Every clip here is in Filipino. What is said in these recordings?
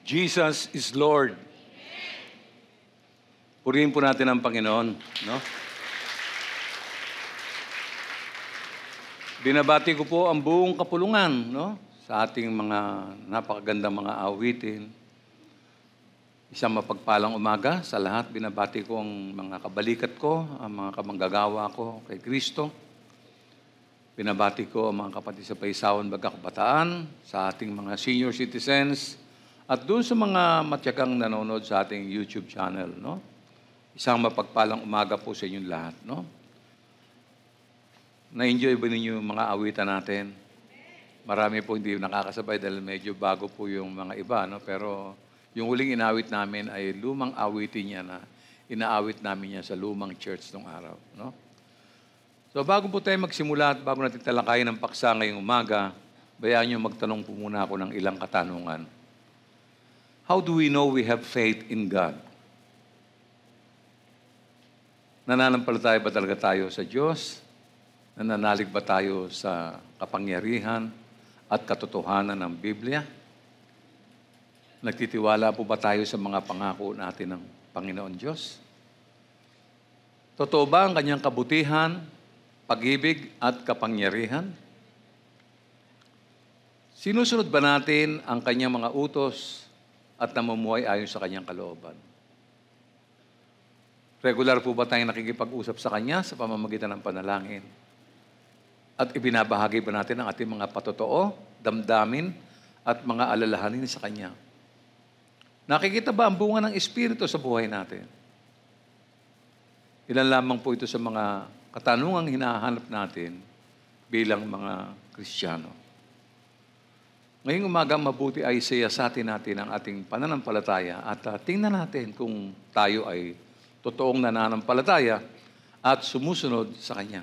Jesus is Lord. Purihin po natin ang Panginoon, no? Binabati ko po ang buong kapulungan, no? Sa ating mga napakagandang mga awitin. Isang mapagpalang umaga sa lahat. Binabati ko ang mga kabalikat ko, ang mga kamanggagawa ko kay Kristo. Binabati ko ang mga kapatid sa Paisawan, Bagakabataan, sa ating mga senior citizens, at doon sa mga matyagang nanonood sa ating YouTube channel, no? Isang mapagpalang umaga po sa inyong lahat, no? Na-enjoy ba ninyo yung mga awitan natin? Marami po hindi nakakasabay dahil medyo bago po yung mga iba, no? Pero yung huling inawit namin ay lumang awitin niya na inaawit namin niya sa lumang church nung araw, no? So bago po tayo magsimula at bago natin talakayin ang paksa ngayong umaga, bayaan niyo magtanong po muna ako ng ilang katanungan. How do we know we have faith in God? Nananampalataya ba talaga tayo sa Diyos? Nananalig ba tayo sa kapangyarihan at katotohanan ng Biblia? Nagtitiwala po ba tayo sa mga pangako natin ng Panginoon Diyos? Totoo ba ang kanyang kabutihan, pag-ibig at kapangyarihan? Sinusunod ba natin ang kanyang mga utos at namumuhay ayon sa kanyang kalooban? Regular po ba tayong nakikipag-usap sa kanya sa pamamagitan ng panalangin? At ibinabahagi ba natin ang ating mga patotoo, damdamin, at mga alalahanin sa kanya? Nakikita ba ang bunga ng Espiritu sa buhay natin? Ilan lamang po ito sa mga katanungang hinahanap natin bilang mga Kristiyano. Ngayong umaga, mabuti ay siyasatin natin ang ating pananampalataya at tingnan natin kung tayo ay totoong nananampalataya at sumusunod sa Kanya.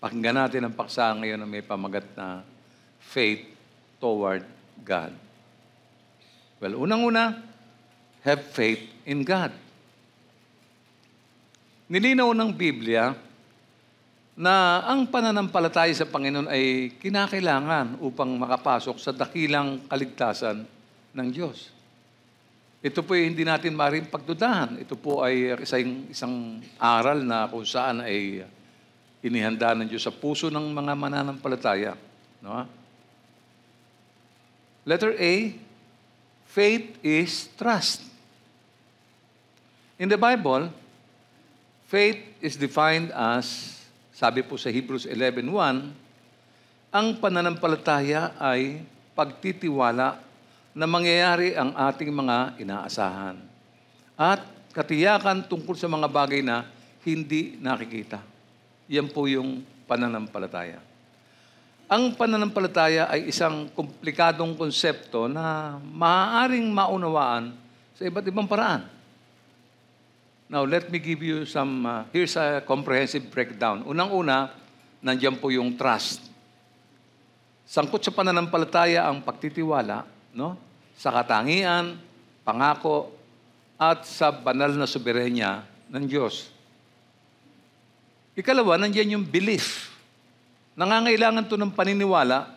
Pakinggan natin ang paksa ngayon na may pamagat na faith toward God. Well, unang-una, have faith in God. Nilinaw ng Biblia na ang pananampalataya sa Panginoon ay kinakailangan upang makapasok sa dakilang kaligtasan ng Diyos. Ito po ay hindi natin maaaring pagdudahan. Ito po ay isang aral na kung saan ay inihanda ng Diyos sa puso ng mga mananampalataya. No? Letter A, faith is trust. In the Bible, faith is defined as, sabi po sa Hebrews 11:1, ang pananampalataya ay pagtitiwala na mangyayari ang ating mga inaasahan at katiyakan tungkol sa mga bagay na hindi nakikita. Yan po yung pananampalataya. Ang pananampalataya ay isang komplikadong konsepto na maaaring maunawaan sa iba't ibang paraan. Now, let me give you here's a comprehensive breakdown. Unang-una, nandiyan po yung trust. Sangkot sa pananampalataya ang pagtitiwala, no? Sa katangian, pangako, at sa banal na soberenya ng Diyos. Ikalawa, nandiyan yung belief. Nangangailangan to ng paniniwala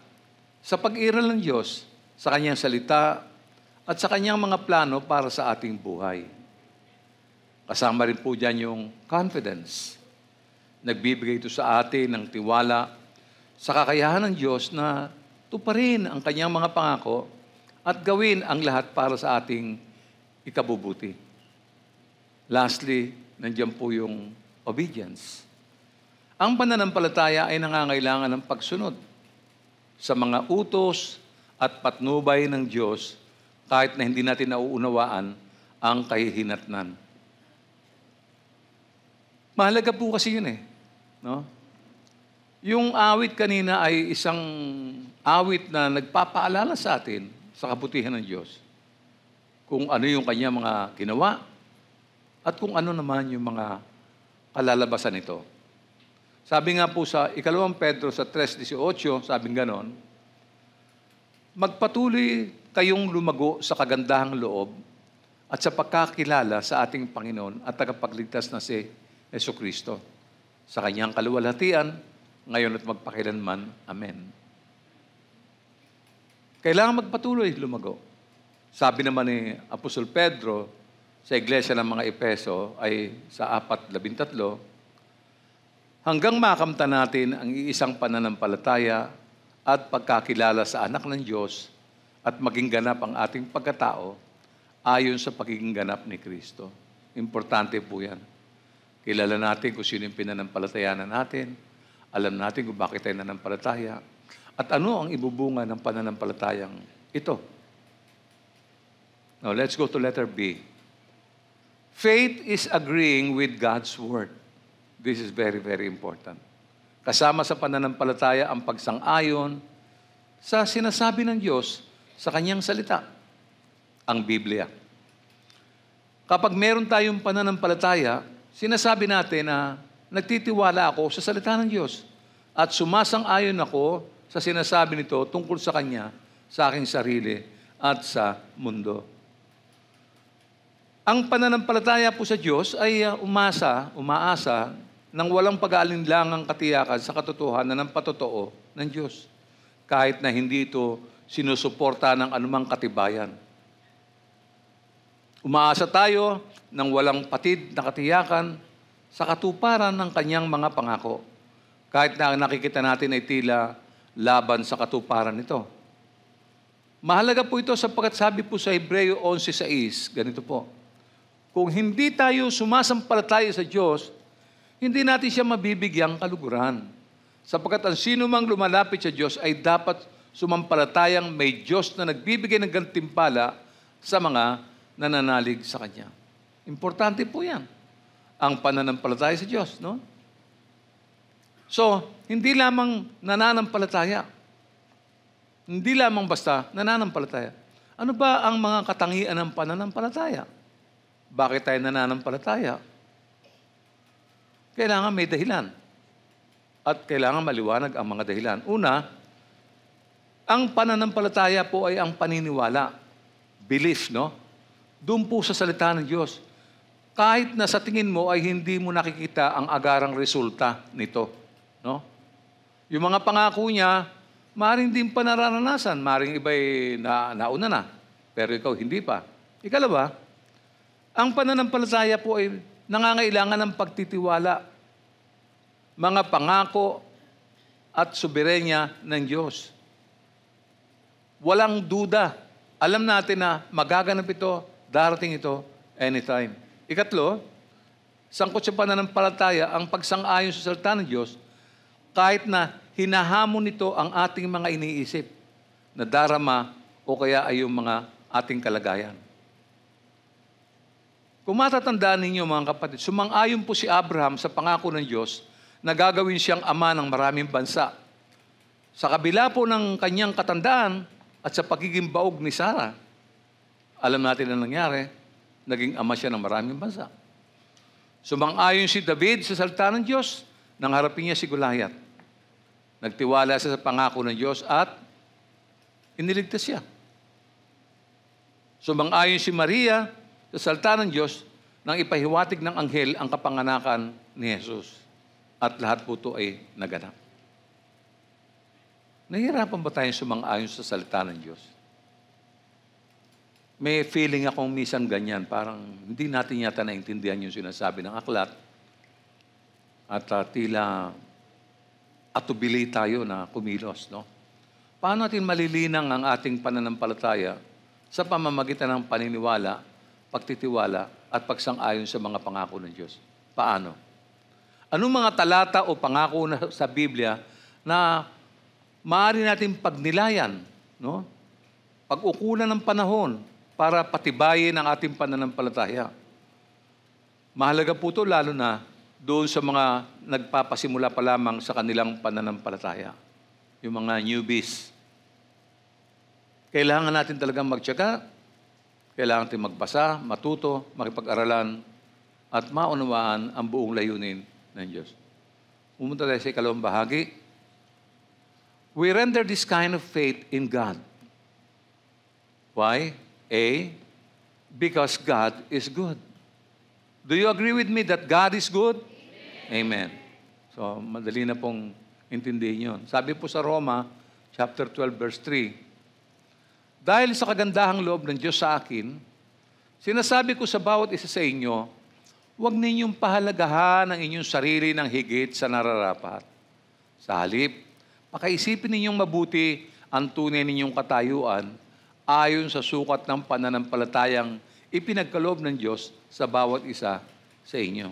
sa pag-iral ng Diyos, sa Kanyang salita, at sa Kanyang mga plano para sa ating buhay. Kasama rin po dyan yung confidence. Nagbibigay ito sa atin ng tiwala sa kakayahan ng Diyos na tuparin ang Kanyang mga pangako at gawin ang lahat para sa ating ikabubuti. Lastly, nandiyan po yung obedience. Ang pananampalataya ay nangangailangan ng pagsunod sa mga utos at patnubay ng Diyos kahit na hindi natin nauunawaan ang kahihinatnan. Mahalaga po kasi yun no? Yung awit kanina ay isang awit na nagpapaalala sa atin sa kabutihan ng Diyos. Kung ano yung kanya mga ginawa at kung ano naman yung mga kalalabasan nito. Sabi nga po sa 2 Pedro sa 3:18, sabing ganon, magpatuloy kayong lumago sa kagandahang loob at sa pagkakilala sa ating Panginoon at tagapagligtas na si Jesucristo. Sa Kanyang kaluwalhatian, ngayon at magpakilanman. Amen. Kailangan magpatuloy lumago Sabi naman ni Apostol Pedro sa iglesia ng mga Epeso ay sa 4:13, hanggang makamtan natin ang iisang pananampalataya at pagkakilala sa anak ng Diyos at maging ganap ang ating pagkatao ayon sa pagiging ganap ni Kristo. Importante po yan. Kilala natin kung sino yung pinanampalatayanan natin, alam natin kung bakit tayo nanampalataya, at ano ang ibubunga ng pananampalatayang ito. Now, let's go to letter B. Faith is agreeing with God's Word. This is very, very important. Kasama sa pananampalataya ang pagsang-ayon sa sinasabi ng Diyos sa Kanyang salita, ang Biblia. Kapag meron tayong pananampalataya, sinasabi natin na nagtitiwala ako sa salita ng Diyos at sumasang-ayon ako sa sinasabi nito tungkol sa Kanya, sa aking sarili at sa mundo. Ang pananampalataya po sa Diyos ay umaasa ng walang pag-aalinlangang katiyakan sa katotohanan ng patotoo ng Diyos, kahit na hindi ito sinusuporta ng anumang katibayan. Umaasa tayo ng walang patid na katiyakan sa katuparan ng Kanyang mga pangako, kahit na ang nakikita natin ay tila laban sa katuparan nito. Mahalaga po ito sapagkat sabi po sa Hebreo 11:6, ganito po, kung hindi tayo sumasampalataya sa Diyos, hindi natin siya mabibigyang kaluguran. Sapagkat ang sino mang lumalapit sa Diyos ay dapat sumampalatayang may Diyos na nagbibigay ng gantimpala sa mga nananalig sa Kanya. Importante po yan, ang pananampalataya sa Diyos, no? So, hindi lamang nananampalataya. Hindi lamang basta nananampalataya. Ano ba ang mga katangian ng pananampalataya? Bakit tayo nananampalataya? Kailangan may dahilan. At kailangan maliwanag ang mga dahilan. Una, ang pananampalataya po ay ang paniniwala. Belief, no? Doon po sa salita ng Diyos. Kahit na sa tingin mo ay hindi mo nakikita ang agarang resulta nito. No? Yung mga pangako niya, maaaring din pa nararanasan. Maaaring iba'y nauna na. Pero ikaw hindi pa. Ikalawa, ang pananampalataya po ay nangangailangan ng pagtitiwala, mga pangako at soberenya ng Diyos. Walang duda. Alam natin na magaganap ito, darating ito, anytime. Ikatlo, sangkot sa pananampalataya ang pagsang-ayon sa salita ng Diyos, kahit na hinahamon nito ang ating mga iniisip na darama o kaya ay yung mga ating kalagayan. Kung matatandaan ninyo mga kapatid, sumang-ayon po si Abraham sa pangako ng Diyos na gagawin siyang ama ng maraming bansa. Sa kabila po ng kanyang katandaan at sa pagiging baog ni Sarah, alam natin ang nangyari, naging ama siya ng maraming bansa. Sumang-ayon si David sa salita ng Diyos nang harapin niya si Goliath. Nagtiwala siya sa pangako ng Diyos at iniligtas siya. Sumang-ayon si Maria sa salita ng Diyos nang ipahiwatig ng anghel ang kapanganakan ni Jesus. At lahat po ito ay naganap. Nahihirapan ba tayong sumang-ayon sa salita ng Diyos? May feeling akong minsan ganyan, parang hindi natin yata naintindihan yung sinasabi ng aklat. At tila atubili tayo na kumilos, no? Paano natin malilinang ang ating pananampalataya sa pamamagitan ng paniniwala, pagtitiwala, at pagsang-ayon sa mga pangako ng Diyos? Paano? Anong mga talata o pangako na sa Biblia na maaari natin pagnilayan, no? Pag-ukulan ng panahon para patibayin ang ating pananampalataya. Mahalaga po ito lalo na doon sa mga nagpapasimula pa lamang sa kanilang pananampalataya. Yung mga newbies. Kailangan natin talagang magtiyaga, kailangan natin magbasa, matuto, makipag-aralan, at maunawaan ang buong layunin ng Diyos. Pumunta tayo sa ikalawang bahagi. We render this kind of faith in God. Why? A, because God is good. Do you agree with me that God is good? Amen. So, madali na pong intindihin yun. Sabi po sa Roma, chapter 12, verse 3, Dahil sa kagandahang loob ng Diyos sa akin, sinasabi ko sa bawat isa sa inyo, huwag ninyong pahalagahan ang inyong sarili ng higit sa nararapat. Sa halip, pakaisipin ninyong mabuti ang tunay ninyong katayuan ayon sa sukat ng pananampalatayang ipinagkaloob ng Diyos sa bawat isa sa inyo.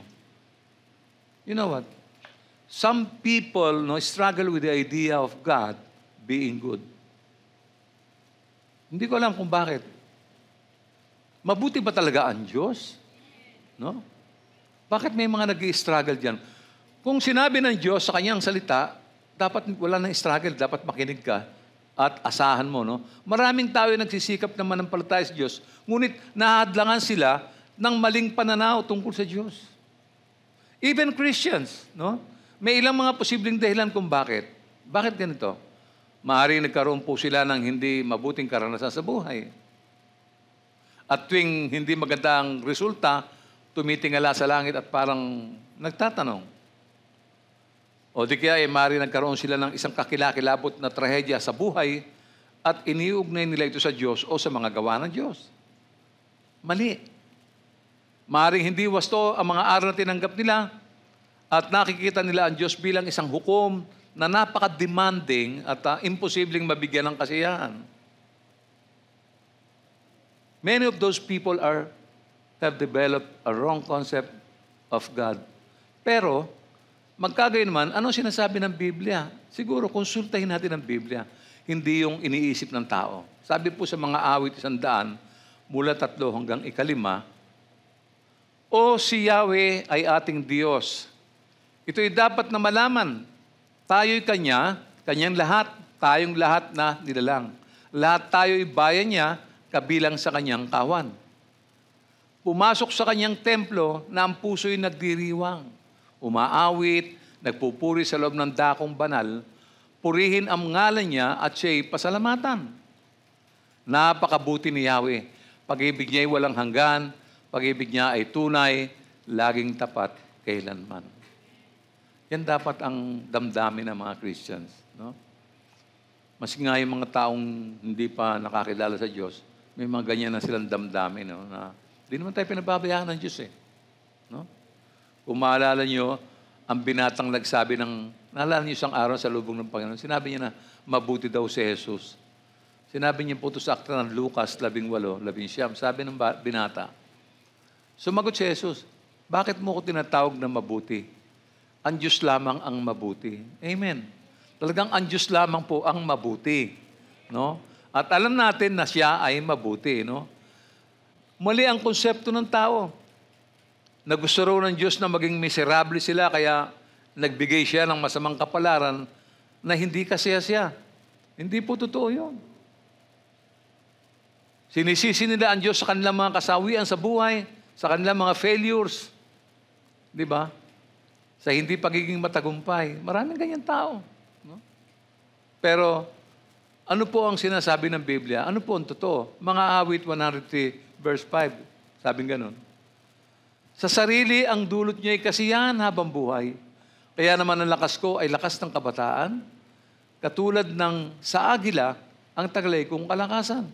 You know what? Some people struggle with the idea of God being good. Hindi ko alam kung bakit. Mabuti ba talaga ang Diyos? No? Bakit may mga nag-i-struggle dyan? Kung sinabi ng Diyos sa kanyang salita, dapat wala nang struggle, dapat makinig ka at asahan mo. No? Maraming tao yung nagsisikap na manampalataya sa Diyos, ngunit nahadlangan sila ng maling pananaw tungkol sa Diyos. Even Christians, no? May ilang mga posibleng dahilan kung bakit. Bakit ganito? Maaaring nagkaroon po sila ng hindi mabuting karanasan sa buhay. At tuwing hindi maganda ang resulta, tumitingala sa langit at parang nagtatanong. O di kaya maaaring nagkaroon sila ng isang kakilakilabot na trahedya sa buhay at iniugnay nila ito sa Diyos o sa mga gawa ng Diyos. Mali. Maaaring hindi wasto ang mga aral na tinanggap nila at nakikita nila ang Diyos bilang isang hukom na napaka-demanding at imposibleng mabigyan ng kasiyahan. Many of those people have developed a wrong concept of God. Pero, magkagayon naman, ano sinasabi ng Biblia? Siguro, konsultahin natin ang Biblia, hindi yung iniisip ng tao. Sabi po sa mga awit 100, mula 3 hanggang 5, O si Yahweh ay ating Diyos. Ito'y dapat na malaman. Tayo'y Kanyang lahat, tayong lahat na nilalang. Lahat tayo'y bayan niya, kabilang sa Kanyang kawan. Pumasok sa Kanyang templo na ang puso'y nagdiriwang. Umaawit, nagpupuri sa loob ng dakong banal, purihin ang ngalan niya at siya'y pasalamatan. Napakabuti ni Yahweh. Pag-ibig niya'y walang hanggan, pag-ibig niya ay tunay, laging tapat kailanman. Yan dapat ang damdamin ng mga Christians. No? Mas nga yung mga taong hindi pa nakakilala sa Diyos, may mga ganyan na silang damdamin. No? Na, di naman tayo pinababayaan ng Diyos. No? Kung maalala nyo, ang binatang nagsabi naalala nyo isang araw sa lubong ng Panginoon, sinabi niya na mabuti daw si Jesus. Sinabi niya po ito sa akta ng Lucas 18:19. Sabi ng binata, sumagot si Jesus, bakit mo ko tinatawag na mabuti? Ang Diyos lamang ang mabuti. Amen. Talagang ang Diyos lamang po ang mabuti. No? At alam natin na siya ay mabuti. No? Mali ang konsepto ng tao. Na gusto raw ng Diyos na maging miserable sila, kaya nagbigay siya ng masamang kapalaran na hindi kasaya siya. Hindi po totoo yun. Sinisisi nila ang Diyos sa kanilang mga kasawian sa buhay, sa kanilang mga failures. Di ba? Sa hindi pagiging matagumpay. Maraming ganyan tao. No? Pero, ano po ang sinasabi ng Biblia? Ano po ang totoo? Mga awit 103 verse 5. Sabing ganun. Sa sarili, ang dulot niya ay kasiyahan habang buhay. Kaya naman ang lakas ko ay lakas ng kabataan. Katulad ng sa agila, ang taglay kong kalakasan.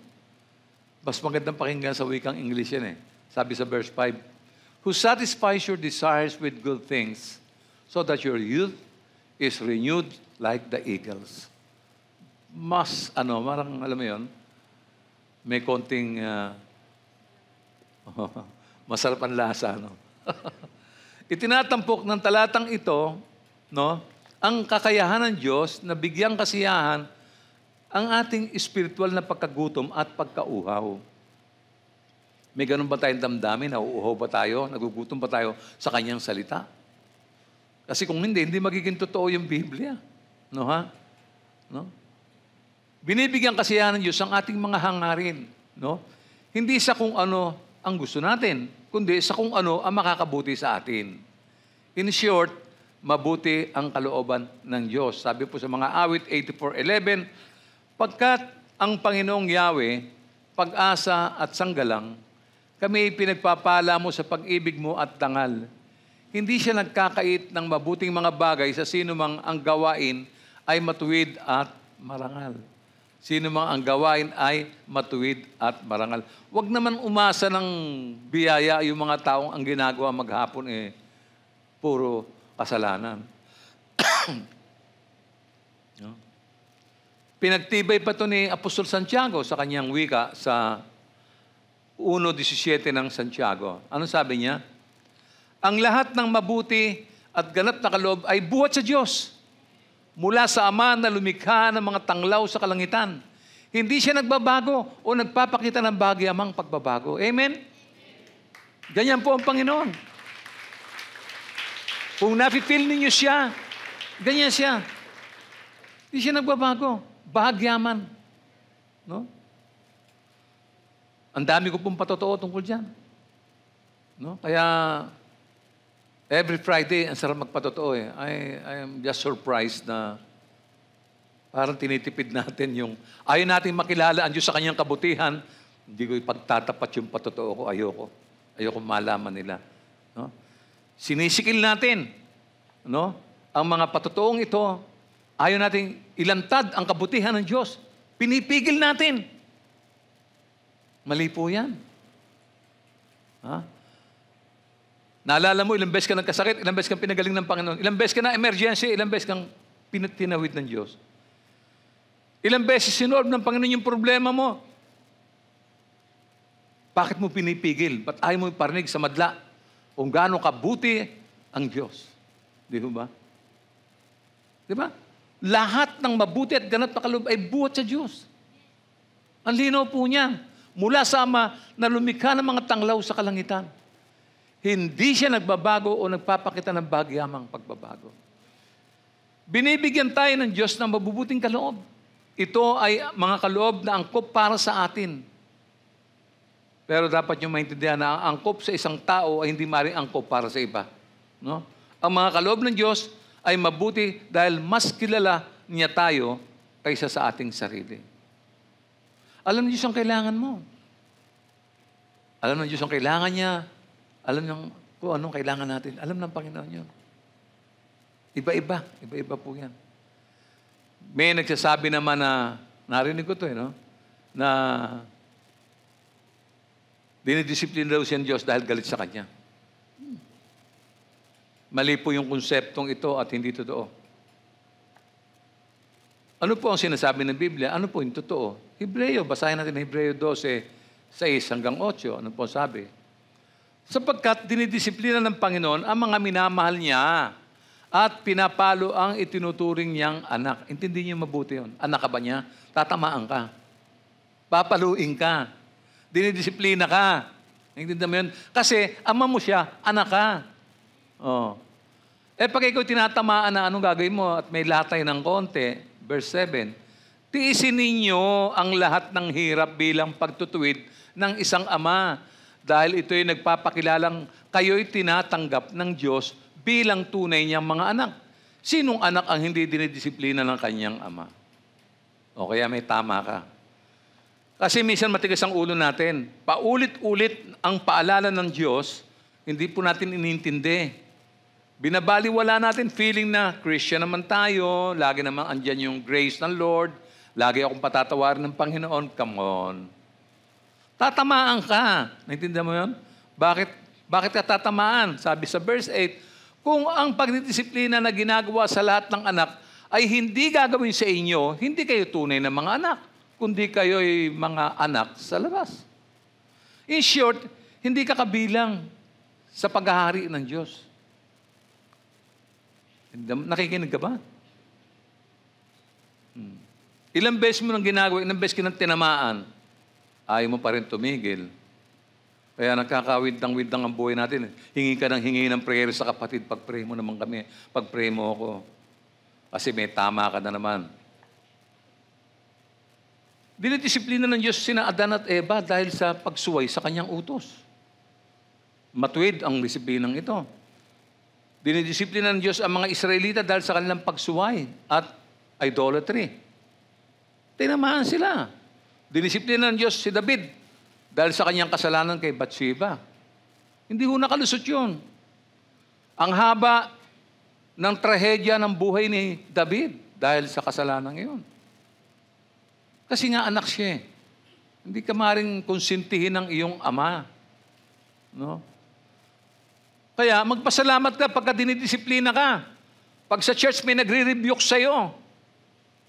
Mas magandang pakinggan sa wikang English yan eh. Sabi sa verse 5, Who satisfies your desires with good things, so that your youth is renewed like the eagles. Marang, alam mo yun, may konting masarap ang lasa, no? Itinatampok ng talatang ito, no, ang kakayahan ng Diyos na bigyang kasiyahan ang ating spiritual na pagkagutom at pagkauhaw. May ganun ba tayong damdamin? Nauuhaw ba tayo? Nagugutom ba tayo sa Kanyang salita? Kasi kung hindi magiging totoo yung Biblia. No, ha? No? Binibigyan kasiyahan ng Diyos ang ating mga hangarin. No? Hindi sa kung ano ang gusto natin, kundi sa kung ano ang makakabuti sa atin. In short, mabuti ang kalooban ng Diyos. Sabi po sa mga awit 84:11, pagkat ang Panginoong Yahweh, pag-asa at sanggalang, kami pinagpapala mo sa pag-ibig mo at dangal. Hindi siya nagkakait ng mabuting mga bagay sa sino mang ang gawain ay matuwid at marangal. Sino mang ang gawain ay matuwid at marangal. Huwag naman umasa ng biyaya yung mga taong ang ginagawa maghapon puro kasalanan. No? Pinagtibay pa ito ni Apostol Santiago sa kanyang wika sa 1:17 ng Santiago. Ano sabi niya? Ang lahat ng mabuti at ganap na kaloob ay buhat sa Diyos, mula sa Ama na lumikha ng mga tanglaw sa kalangitan. Hindi siya nagbabago o nagpapakita ng bagyamang pagbabago. Amen? Ganyan po ang Panginoon. Kung nafe-feel ninyo siya, ganyan siya. Hindi siya nagbabago. Bahagyaman. No? Ang dami ko pong patotoo tungkol dyan. No? Kaya, every Friday, ang sarap magpatotoo eh. I am just surprised na parang tinitipid natin yung, ayaw natin makilala ang Diyos sa kanyang kabutihan, hindi ko ipagtatapat yung patotoo ko, ayoko malaman nila. No? Sinisikil natin, no? Ang mga patotoong ito, ayaw natin ilantad ang kabutihan ng Diyos. Pinipigil natin. Mali po yan. Ha? Naalala mo, ilang beses ka nagkasakit, ilang beses kang pinagaling ng Panginoon, ilang beses ka na emergency, ilang beses kang tinawid ng Diyos. Ilang beses sinolve ng Panginoon yung problema mo. Bakit mo pinipigil? Ba't ayaw mo iparinig sa madla kung gaano kabuti ang Diyos? Di ba? Di ba? Lahat ng mabuti at ganap na kaloob ay buhat sa Diyos. Ang linaw po niya. Mula sa Ama na lumikha ng mga tanglaw sa kalangitan. Hindi siya nagbabago o nagpapakita ng bagyamang pagbabago. Binibigyan tayo ng Diyos ng mabubuting kaloob. Ito ay mga kaloob na angkop para sa atin. Pero dapat nyo maintindihan na ang angkop sa isang tao ay hindi maaaring angkop para sa iba. No? Ang mga kaloob ng Diyos ay mabuti dahil mas kilala niya tayo kaysa sa ating sarili. Alam ng Diyos ang kailangan mo. Alam ng Diyos ang kailangan niya. Alam ng kung anong kailangan natin. Alam ng Panginoon yun. Iba-iba. Iba-iba po yan. May nagsasabi naman na, narinig ko ito no? Na dinidisiplina daw siya ng Diyos dahil galit sa Kanya. Mali po yung konseptong ito at hindi totoo. Ano po ang sinasabi ng Biblia? Ano po yung totoo? Hebreo, basahin natin Hebreo 12:6-8. Ano po sabi? Sapagkat dinidisiplina ng Panginoon ang mga minamahal niya at pinapalo ang itinuturing niyang anak. Intindihin niyo mabuti yun. Anak ka ba niya? Tatamaan ka. Papaluin ka. Dinidisiplina ka. Intindihin mo yun? Kasi ama mo siya, anak ka. Oh. Pag ikaw tinatamaan na anong gagawin mo at may latay ng konti, verse 7, tiisin ninyo ang lahat ng hirap bilang pagtutuwid ng isang ama dahil ito'y nagpapakilalang kayo'y tinatanggap ng Diyos bilang tunay niyang mga anak. Sinong anak ang hindi dinidisiplina ng kanyang ama? O kaya may tama ka. Kasi minsan matigas ang ulo natin. Paulit-ulit ang paalala ng Diyos, hindi po natin inintindi. Binabaliwala natin feeling na Christian naman tayo, lagi naman andyan yung grace ng Lord, lagi akong patatawarin ng Panginoon. Come on. Tatamaan ka. Naintindihan mo yun? Bakit ka tatamaan? Sabi sa verse 8, kung ang pagdidisiplina na ginagawa sa lahat ng anak ay hindi gagawin sa inyo, hindi kayo tunay na mga anak, kundi kayo'y mga anak sa labas. In short, hindi ka kabilang sa paghahari ng Diyos. Nakikinig ka ba? Ilang beses mo nang ginagawa, ilang beses ka nang tinamaan, ayaw mo pa rin tumigil. Kaya nagkakawid-dang-wid-dang ang buhay natin. Hingi ka ng prayer sa kapatid. Pag-pray mo naman kami. Pag-pray mo ako. Kasi may tama ka na naman. Dinidisiplina ng Diyos sina Adan at Eva dahil sa pagsuway sa kanyang utos. Matuwid ang disiplinang ito. Dinidisiplina ng Diyos ang mga Israelita dahil sa kanilang pagsuway at idolatry. Tinamaan sila. Dinisiplina ng Diyos si David dahil sa kanyang kasalanan kay Bathsheba. Hindi ho nakalusot yun. Ang haba ng trahedya ng buhay ni David dahil sa kasalanan ngayon. Kasi nga anak siya eh. Hindi ka maaaring konsintihin ng iyong ama. No? Kaya magpasalamat ka pagka dinidisiplina ka. Pag sa church may nagre-rebuke sa'yo.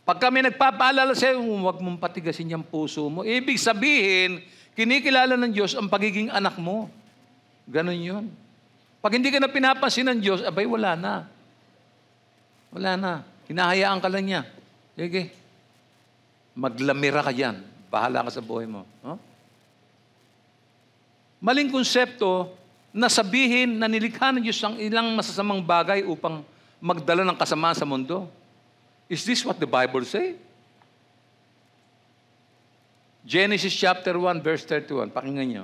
Pag kami nagpapaalala sa'yo, huwag mong patigasin yung puso mo. Ibig sabihin, kinikilala ng Diyos ang pagiging anak mo. Ganon yun. Pag hindi ka na pinapansin ng Diyos, abay wala na. Wala na. Hinahayaan ka lang niya. Sige. Maglamira ka dyan. Bahala ka sa buhay mo. Huh? Maling konsepto na sabihin na nilikha ng Diyos ang ilang masasamang bagay upang magdala ng kasamaan sa mundo. Is this what the Bible say? Genesis chapter 1 verse 31. Pakinggan niyo.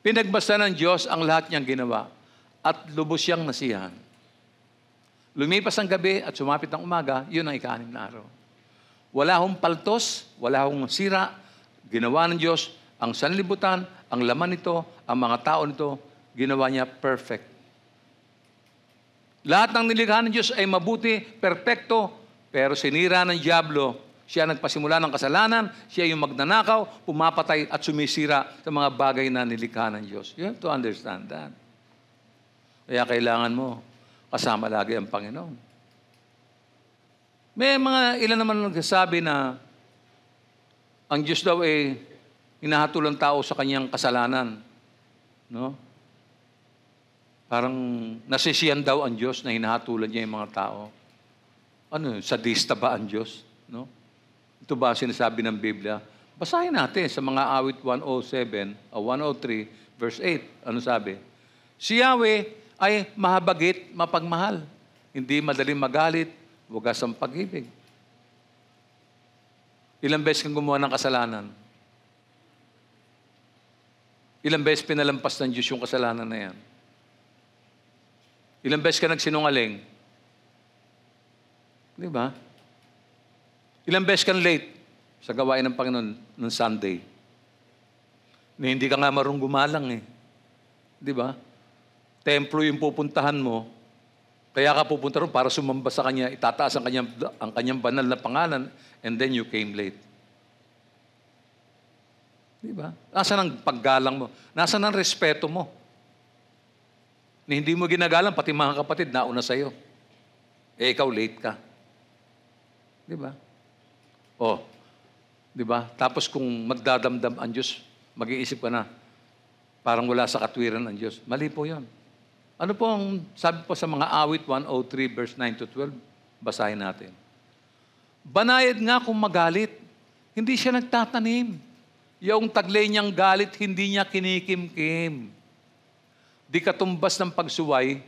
Pinagbasa ng Diyos ang lahat niyang ginawa at lubos siyang nasiyahan. Lumipas ang gabi at sumapit ang umaga, yun ang ika-6 na araw. Wala hong paltos, wala hong sira. Ginawa ng Diyos ang sanlibutan, ang laman nito, ang mga tao nito, ginawa niya perfect. Lahat ng nilikha ng Diyos ay mabuti, perfecto, pero sinira ng diablo. Siya nagpasimula ng kasalanan, siya yung magnanakaw, pumapatay at sumisira sa mga bagay na nilikha ng Diyos. You have to understand that. Kaya kailangan mo kasama lagi ang Panginoon. May mga ilan naman nagsasabi na ang Diyos daw ay hinahatol ang tao sa kanyang kasalanan. No? Parang nasisiyan daw ang Diyos na hinahatulan niya yung mga tao. Ano, sadista ba ang Diyos? No? Ito ba ang sinasabi ng Biblia? Basahin natin sa mga awit 103, verse 8. Ano sabi? Si Yahweh ay mahabagit, mapagmahal. Hindi madaling magalit, wagas ang pag-ibig. Ilang beses kang gumawa ng kasalanan? Ilang beses pinalampas ng Diyos yung kasalanan na yan? Ilang beses ka nagsinungaling? Di ba? Ilang beses kang late sa gawain ng Panginoon ng Sunday? Na hindi ka nga marunong gumalang eh. Di ba? Templo yung pupuntahan mo, kaya ka pupunta ron para sumamba sa Kanya, itataas ang kanyang banal na pangalan, and then you came late. Di ba? Nasaan ang paggalang mo? Nasaan ang respeto mo? Na hindi mo ginagalang, pati mga kapatid, nauna sa'yo. Eh, ikaw late ka. Di ba? Oh, di ba? Tapos kung magdadamdam ang Diyos, mag-iisip ka na, parang wala sa katwiran ang Diyos. Mali po yun. Ano po ang sabi po sa mga awit 103 verse 9 to 12? Basahin natin. Banayad nga kung magalit, hindi siya nagtatanim. Yung taglay niyang galit, hindi niya kinikimkim. Di katumbas ng pagsuway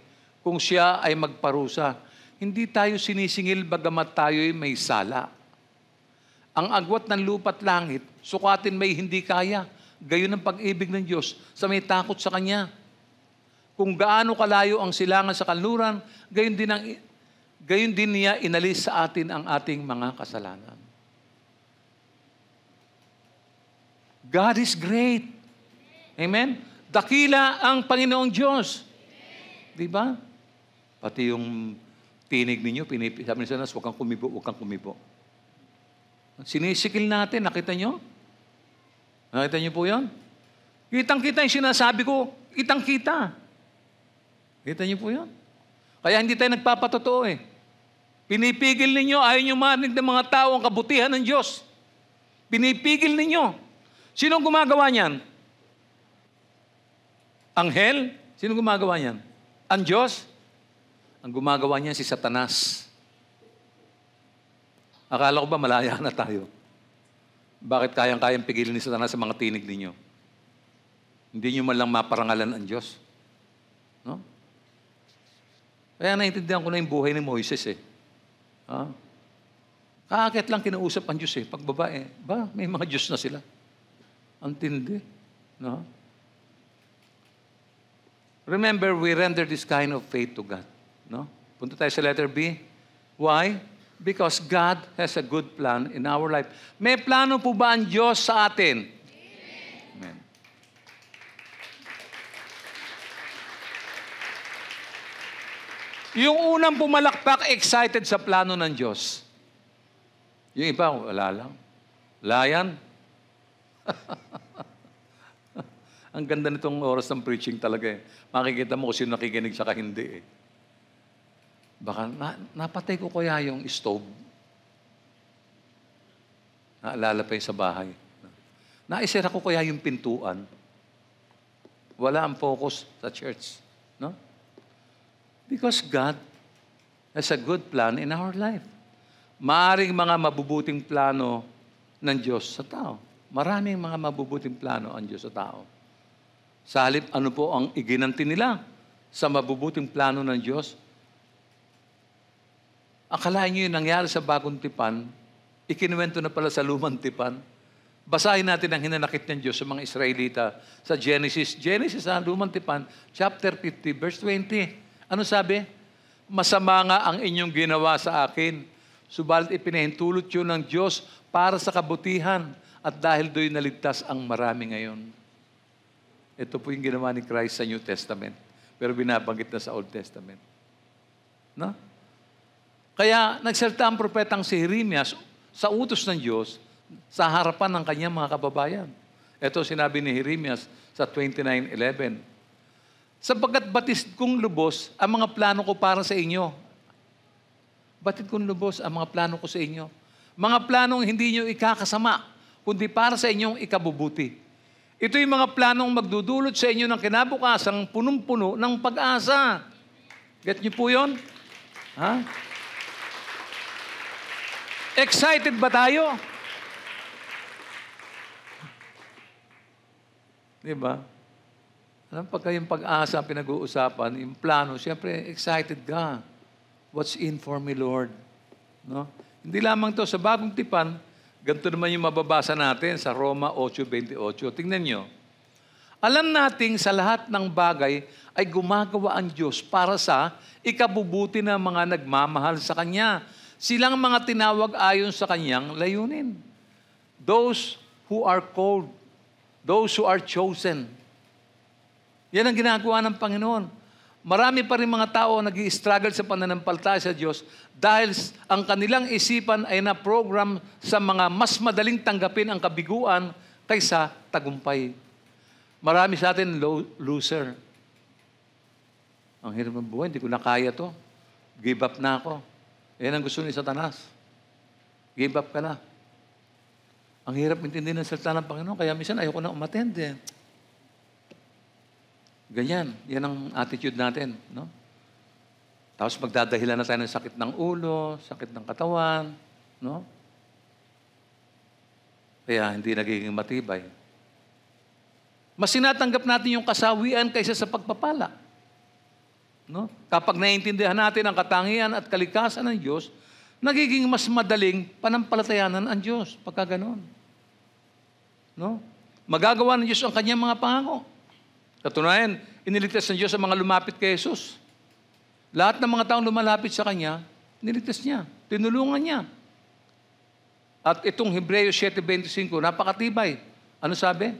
kung siya ay magparusa. Hindi tayo sinisingil bagamat tayo'y may sala. Ang agwat ng lupa't langit, sukatin may hindi kaya. Gayon ang pag-ibig ng Diyos sa may takot sa Kanya. Kung gaano kalayo ang silangan sa kanluran, gayon din niya inalis sa atin ang ating mga kasalanan. God is great. Amen? Dakila ang Panginoong Diyos. Di ba? Pati yung tinig ninyo, sabi ni Sanas, huwag kang kumibo, huwag kang kumibo. Sinisikil natin, nakita nyo? Nakita nyo po yun? Kitang-kita yung sinasabi ko, kitang-kita. Kita niyo po yun? Kaya hindi tayo nagpapatotoo eh. Pinipigil ninyo, ayaw nyo marinig ng mga tao ang kabutihan ng Diyos. Pinipigil ninyo. Sinong gumagawa niyan? Anghel? Sinong gumagawa niyan? Ang Diyos? Ang gumagawa niyan si Satanas. Akala ko ba malaya na tayo? Bakit kayang-kayang pigilin ni Satanas sa mga tinig ninyo? Hindi nyo man lang maparangalan ang Diyos. No? Kaya naiintindihan ko na yung buhay ni Moises eh. Kaakit lang kinausap ang Diyos eh. Pag babae, may mga Diyos na sila. Ang tindi. No? Remember, we render this kind of faith to God. No? Punta tayo sa letter B. Why? Because God has a good plan in our life. May plano po ba ang Diyos sa atin? Amen. Yung unang pumalakpak, excited sa plano ng Diyos. Yung iba, wala lang. Layan. Ang ganda nitong oras ng preaching talaga eh. Makikita mo kung sino nakikinig sa hindi eh. Baka napatay ko kaya yung stove. Naalala pa yung sa bahay. Naisira ko kaya yung pintuan. Wala ang focus sa church. No? Because God has a good plan in our life. Maaring mga mabubuting plano ng Diyos sa tao. Maraming mga mabubuting plano ang Diyos sa tao. Sa halip, ano po ang iginanti nila sa mabubuting plano ng Diyos? Akalain nyo yung nangyari sa bagong tipan, ikinuwento na pala sa lumang tipan. Basahin natin ang hinanakit ng Diyos sa mga Israelita sa Genesis. Genesis, lumang tipan, chapter 50, verse 20. Ano sabi? Masama nga ang inyong ginawa sa akin, subalit ipinahintulot yun ng Diyos para sa kabutihan, at dahil do'y naligtas ang marami ngayon. Ito po yung ginawa ni Christ sa New Testament, pero binabanggit na sa Old Testament. No? Kaya nagsalita ang propetang si Jeremias sa utos ng Diyos sa harapan ng kanyang mga kababayan. Ito sinabi ni Jeremias sa 29:11. Sapagkat batid kong lubos ang mga plano ko para sa inyo. Batid kong lubos ang mga plano ko sa inyo. Mga planong hindi nyo ikakasama, kundi para sa inyong ikabubuti. Ito yung mga planong magdudulot sa inyo ng kinabukasang punong-puno ng pag-asa. Get niyo po yun? Ha? Excited ba tayo? Diba? Alam, pagka yung pag-asa pinag-uusapan, yung plano, siyempre, excited ka. What's in for me, Lord? No? Hindi lamang to sa bagong tipan, ganito naman yung mababasa natin sa Roma 8:28. Tingnan nyo. Alam nating sa lahat ng bagay ay gumagawa ang Diyos para sa ikabubuti ng mga nagmamahal sa Kanya. Silang mga tinawag ayon sa Kanyang layunin. Those who are called, those who are chosen. Yan ang ginagawa ng Panginoon. Marami pa rin mga tao nag-i-struggle sa pananampalataya sa Diyos dahil ang kanilang isipan ay na-program sa mga mas madaling tanggapin ang kabiguan kaysa tagumpay. Marami sa atin loser. Ang hirap ng buhay, hindi ko na kaya to. Give up na ako. Yan ang gusto ni Satanas. Give up ka na. Ang hirap intindihin ng salita ng Panginoon, kaya minsan ayoko na umattend eh. Ganyan. Yan ang attitude natin. No? Tapos magdadahilan na tayo ng sakit ng ulo, sakit ng katawan. No? Kaya hindi nagiging matibay. Mas sinatanggap natin yung kasawian kaysa sa pagpapala. No? Kapag naiintindihan natin ang katangian at kalikasan ng Diyos, nagiging mas madaling panampalatayanan ang Diyos. Pagka ganon. No? Magagawa ng Diyos ang kanyang mga pangako. Katunayan, iniligtas ng Diyos ang mga lumapit kay Jesus. Lahat ng mga taong lumalapit sa Kanya, iniligtas niya. Tinulungan niya. At itong Hebreos 7:25, napakatibay. Ano sabi?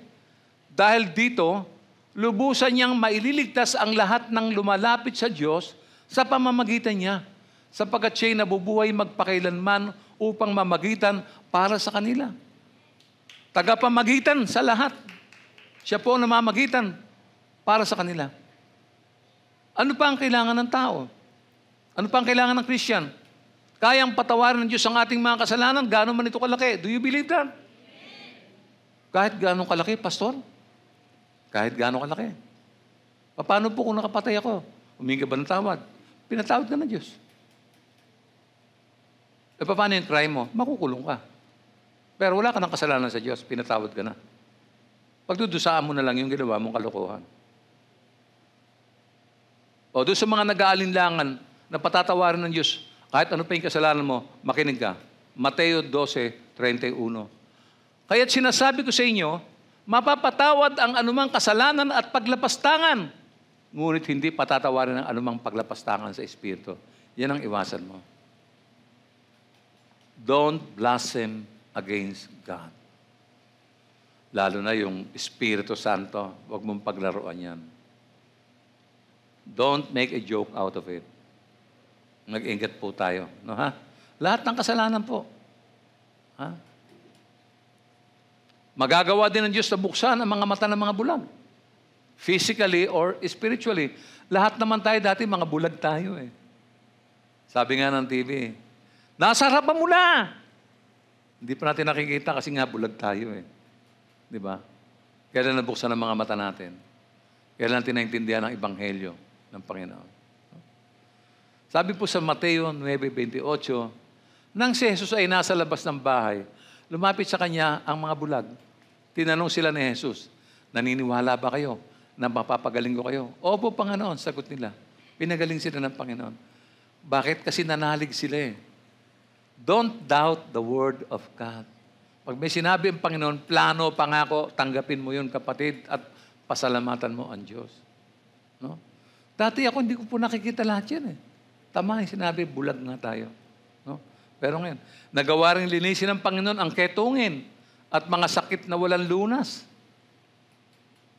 Dahil dito, lubusan niyang maililigtas ang lahat ng lumalapit sa Diyos sa pamamagitan niya, sapagkat siya'y nabubuhay magpakailanman upang mamagitan para sa kanila. Tagapamagitan sa lahat. Siya po ang namamagitan para sa kanila. Ano pa ang kailangan ng tao? Ano pa ang kailangan ng Christian? Kayang patawarin ng Diyos ang ating mga kasalanan, gaano man ito kalaki. Do you believe that? Kahit gaano kalaki, pastor? Kahit gaano kalaki. Paano po kung nakapatay ako? Humingi ka ba ng tawad? Pinatawad ka ng Diyos. E paano yung crime mo? Makukulong ka. Pero wala ka ng kasalanan sa Diyos, pinatawad ka na. Pagdudusaan mo na lang yung ginawa mong kalokohan. O doon sa mga nag-aalinlangan na patatawarin ng Diyos, kahit ano pa yung kasalanan mo, makinig ka. Mateo 12:31. Kaya't sinasabi ko sa inyo, mapapatawad ang anumang kasalanan at paglapastangan, ngunit hindi patatawarin ang anumang paglapastangan sa Espiritu. Yan ang iwasan mo. Don't blaspheme against God. Lalo na yung Espiritu Santo, huwag mong paglaruan yan. Don't make a joke out of it. Mag-ingat po tayo. No, ha? Lahat ng kasalanan po. Ha? Magagawa din ng Diyos na buksan ang mga mata ng mga bulag. Physically or spiritually. Lahat naman tayo dati, mga bulag tayo eh. Sabi nga ng TV, nasa harapan mo na! Hindi pa natin nakikita kasi nga bulag tayo eh. Di ba? Kailan nabuksan ang mga mata natin? Kailan natin naintindihan ang Ebanghelyo ng Panginoon? Sabi po sa Mateo 9:28, nang si Jesus ay nasa labas ng bahay, lumapit sa kanya ang mga bulag. Tinanong sila ni Jesus, naniniwala ba kayo na mapapagaling ko kayo? Opo, Panginoon, sagot nila. Pinagaling sila ng Panginoon. Bakit? Kasi nanalig sila eh. Don't doubt the word of God. Pag may sinabi ang Panginoon, plano, pangako, tanggapin mo yun, kapatid, at pasalamatan mo ang Diyos. No? Dati ako, hindi ko po nakikita lahat yan eh. Tama yung sinabi, bulag nga tayo. No? Pero ngayon, nagawa rin linisin ng Panginoon ang ketungin at mga sakit na walang lunas.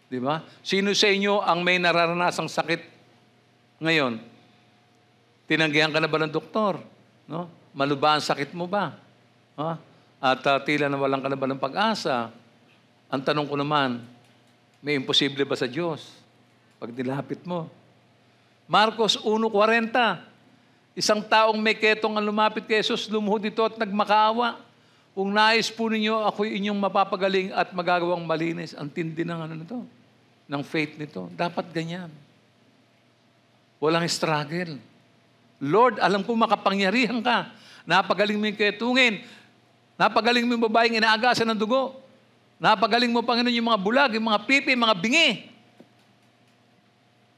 Di ba? Sino sa inyo ang may nararanasang sakit ngayon? Tinanggihan ka na ba ng doktor? No? Maluba ang sakit mo ba? Ha? At tila nawalan ka na ba ng pag-asa? Ang tanong ko naman, may imposible ba sa Diyos? Pag nilapit mo. Marcos 1:40, isang taong may ketong ang lumapit kay Jesus, lumuhod ito at nagmakaawa. Kung nais po ninyo, ako'y inyong mapapagaling at magagawang malinis. Ang tindi ng ano nito, ng faith nito. Dapat ganyan. Walang struggle. Lord, alam ko makapangyarihan ka. Napagaling mo yung ketungin. Napagaling mo yung babaeng inaagasan ng dugo. Napagaling mo, Panginoon, yung mga bulag, yung mga pipi, yung mga bingi.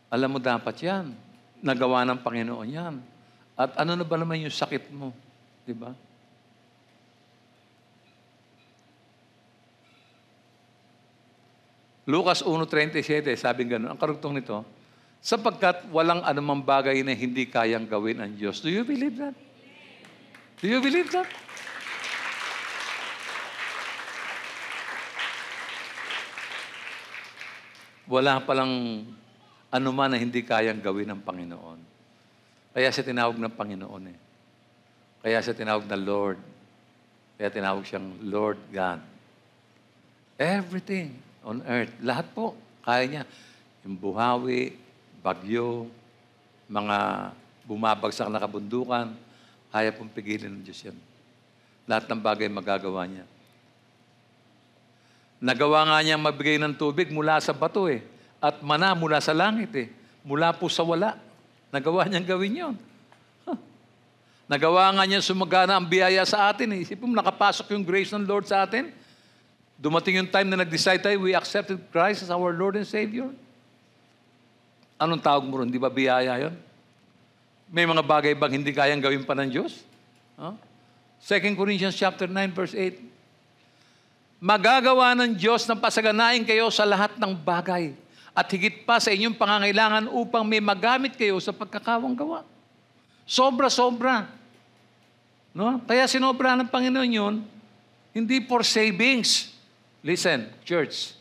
Alam mo dapat yan. Nagawa ng Panginoon yan. At ano na ba naman yung sakit mo? Di ba? Lucas 1:37, sabi gano'n, ang karugtong nito, sapagkat walang anumang bagay na hindi kayang gawin ang Diyos. Do you believe that? Do you believe that? Wala palang anuman na hindi kayang gawin ng Panginoon. Kaya siya tinawag ng Panginoon eh. Kaya siya tinawag na Lord. Kaya tinawag siyang Lord God. Everything on earth, lahat po, kaya niya. Yung buhawi, bagyo, mga bumabagsak na kabundukan, kaya pong pigilin ng Diyos yan. Lahat ng bagay magagawa niya. Nagawa nga niyang mabigay ng tubig mula sa bato eh. At mana mula sa langit eh. Mula po sa wala. Nagawa niyang gawin yun. Nagawa nga niyang sumagana ang biyaya sa atin eh. Isipin mo, nakapasok yung grace ng Lord sa atin. Dumating yung time na nag-decide tayo, we accepted Christ as our Lord and Savior. Anong tawag mo ron? Di ba biyaya yun? May mga bagay bang hindi kayang gawin pa ng Diyos? 2 Corinthians chapter 9 verse 8. Magagawa ng Diyos na pasaganain kayo sa lahat ng bagay at higit pa sa inyong pangangailangan upang may magamit kayo sa pagkakawang gawa. Sobra-sobra. No? Kaya sinobra ng Panginoon yun, hindi for savings. Listen, church.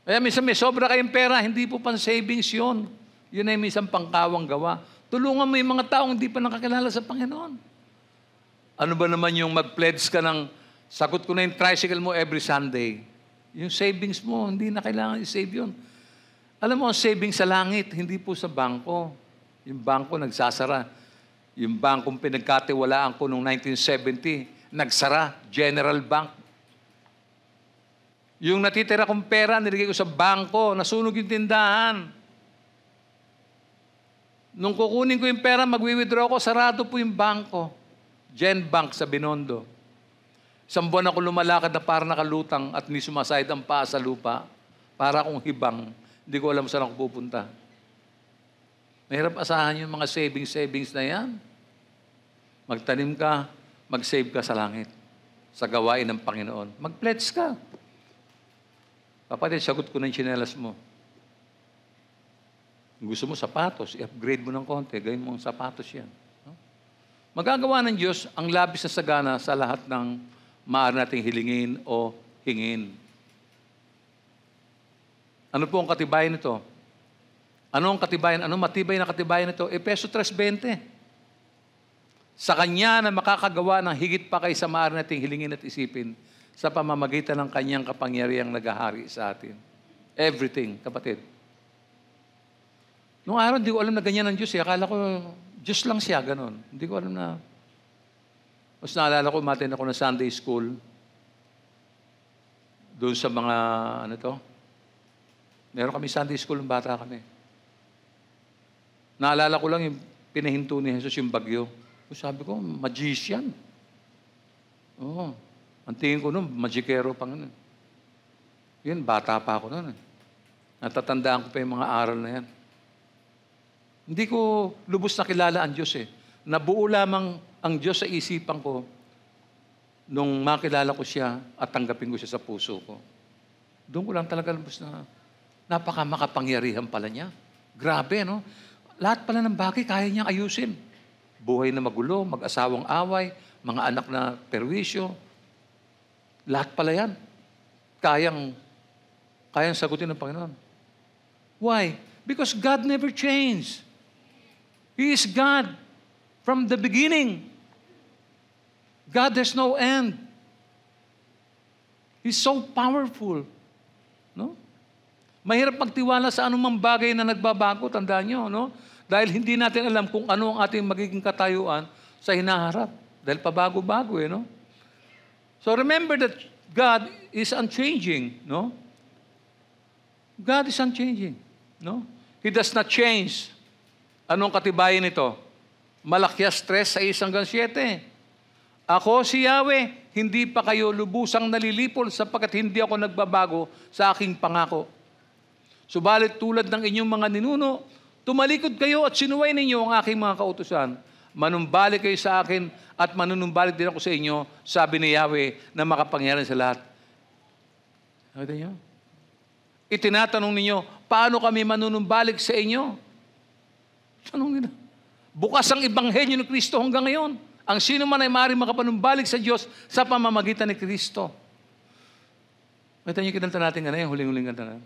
Kaya minsan may sobra kayong pera, hindi po pang savings yun. Yun ay minsan pangkawang gawa. Tulungan mo yung mga taong hindi pa nakakilala sa Panginoon. Ano ba naman yung mag-pledge ka ng sagot ko na yung tricycle mo every Sunday. Yung savings mo, hindi na kailangan i-save yun. Alam mo, ang savings sa langit, hindi po sa bangko. Yung bangko nagsasara. Yung bangkong pinagkatiwalaan ko noong 1970, nagsara, General Bank. Yung natitira kong pera, nilagay ko sa bangko, nasunog yung tindahan. Nung kukunin ko yung pera, magwi-withdraw ko, sarado po yung bangko. Gen Bank sa Binondo. Isang buwan ako lumalakad na para nakalutang at hindi sumasayad ang paa sa lupa. Para akong hibang. Hindi ko alam saan ako pupunta. Mahirap asahan yung mga savings na yan. Magtanim ka, mag-save ka sa langit. Sa gawain ng Panginoon. Mag-pledge ka. Kapatid, sagot ko na yung tsinelas mo. Kung gusto mo sapatos, i-upgrade mo ng konti. Gawin mo ang sapatos yan. Magagawa ng Diyos ang labis na sagana sa lahat ng maaari nating hilingin o hingin. Ano po ang katibayan nito? Ano ang katibayan? Ano matibay na katibayan nito? Efeso 3:20. Sa Kanya na makakagawa ng higit pa kaysa maaari nating hilingin at isipin, sa pamamagitan ng kanyang kapangyarihang naghahari sa atin. Everything, kapatid. Noong araw, hindi ko alam na ganyan ang Diyos. Akala ko, Diyos lang siya, ganon. Hindi ko alam na. Mas naalala ko, umattend ako ng Sunday school. Doon sa mga, meron kami Sunday school ng bata kami. Naalala ko lang yung pinahinto ni Jesus yung bagyo. Sabi ko, magician. Oo. Ang tingin ko noon, magikero pa nga. Yun, bata pa ako noon. Natatandaan ko pa yung mga aral na yan. Hindi ko lubos na kilala ang Diyos eh. Nabuo lamang ang Diyos sa isipan ko nung makilala ko siya at tanggapin ko siya sa puso ko. Doon ko lang talaga lubos na napaka-makapangyarihan pala niya. Grabe, no? Lahat pala ng bagay kaya niyang ayusin. Buhay na magulo, mag-asawang away, mga anak na perwisyo. Lahat pala yan. Kayang sagutin ng Panginoon. Why? Because God never changed. He is God from the beginning. God has no end. He's so powerful. No? Mahirap magtiwala sa anumang bagay na nagbabago, tandaan nyo, no? Dahil hindi natin alam kung ano ang ating magiging katayuan sa hinaharap. Dahil pabago-bago, no? So remember that God is unchanging, no? God is unchanging, no? He does not change. Anong katibayan nito? Malakyas 3:6-7. Ako si Yahweh, hindi pa kayo lubusang nalilipol sapagkat hindi ako nagbabago sa aking pangako. Subalit tulad ng inyong mga ninuno, tumalikod kayo at sinuway ninyo ang aking mga kautusan. Manumbalik kayo sa akin at manunumbalik din ako sa inyo, sabi ni Yahweh na makapangyarihan sa lahat. Nakita niyo? Itinatanong ninyo, paano kami manunumbalik sa inyo? Tanong nila. Bukas ang ebanghelyo ni Kristo hanggang ngayon. Ang sino man ay maaaring makapanumbalik sa Diyos sa pamamagitan ni Kristo. Nakita niyo kinanta natin nga na yung huling-huling kanta na.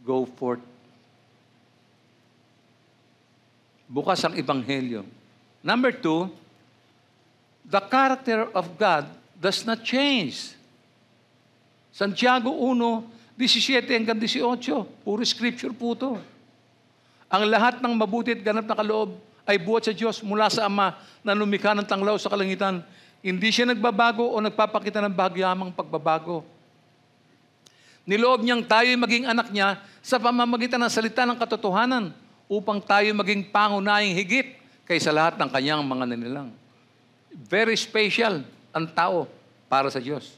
Go forth. Bukas ang ebanghelyo. Number 2, the character of God does not change. Santiago 1:17-18, puro scripture po ito. Ang lahat ng mabuti at ganap na kaloob ay buhat sa Diyos mula sa Ama na lumikha ng tanglaw sa kalangitan. Hindi siya nagbabago o nagpapakita ng bahagyamang pagbabago. Niloob niyang tayo'y maging anak niya sa pamamagitan ng salita ng katotohanan upang tayo maging pangunahing higit kaysa lahat ng kanyang mga nilalang. Very special ang tao para sa Diyos.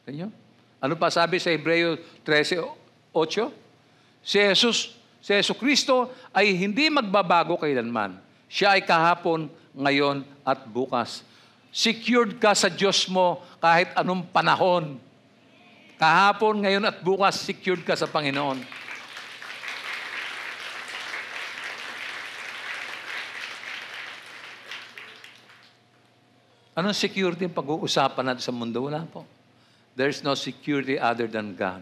Ganyan? Ano pa sabi sa Hebreo 13:8? Si Jesu Kristo ay hindi magbabago kailanman. Siya ay kahapon, ngayon at bukas. Secured ka sa Diyos mo kahit anong panahon. Kahapon, ngayon at bukas, secured ka sa Panginoon. Anong security ang pag-uusapan natin sa mundo? Wala po. There's no security other than God.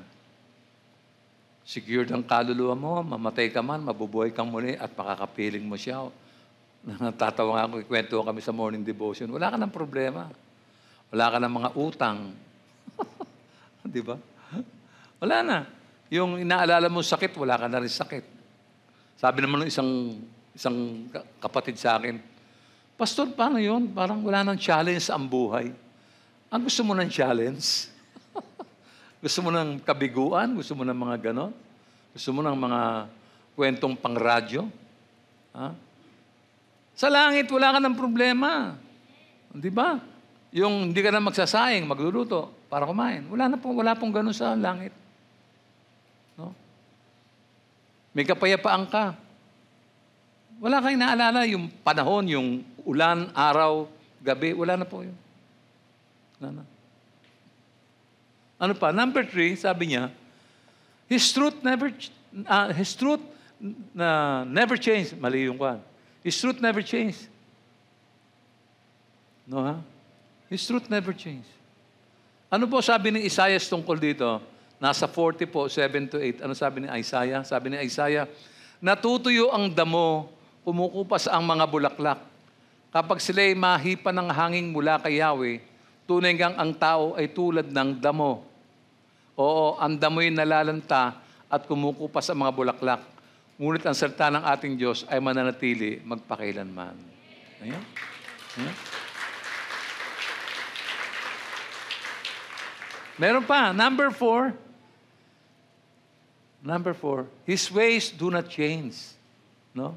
Secured ang kaluluwa mo, mamatay ka man, mabubuhay kang muli at makakapiling mo siya. Natatawa nga ako, ikwento kami sa morning devotion. Wala ka ng problema. Wala ka ng mga utang. Di ba? Wala na. Yung inaalala mo sakit, wala ka na rin sakit. Sabi naman ng isang kapatid sa akin, Pastor, paano yun? Parang wala nang challenge ang buhay. Ang gusto mo ng challenge? Gusto mo ng kabiguan? Gusto mo ng mga ganon? Gusto mo ng mga kwentong pang-radyo? Ha? Sa langit, wala ka ng problema. Di ba? Yung hindi ka na magsasayang, magluluto para kumain. Wala pong ganun sa langit. No? May kapayapaan ka. Wala kang naalala yung panahon, yung ulan, araw, gabi. Wala na po yun. Wala na. Ano pa? Number 3, sabi niya, His truth never changed. Mali yung kwan. His truth never changed. No, ha? His truth never changed. Ano po sabi ni Isaiah tungkol dito? Nasa 40 po, 7-8. Ano sabi ni Isaiah? Sabi ni Isaiah, natutuyo ang damo, kumukupas ang mga bulaklak. Kapag sila'y mahipa ng hangin mula kay Yahweh, Tunay ngang ang tao ay tulad ng damo. Oo, ang damo'y nalalanta at kumukupa sa mga bulaklak. Ngunit ang salita ng ating Diyos ay mananatili magpakailanman. Ayan. Ayan. Meron pa, number 4. Number 4, His ways do not change. No?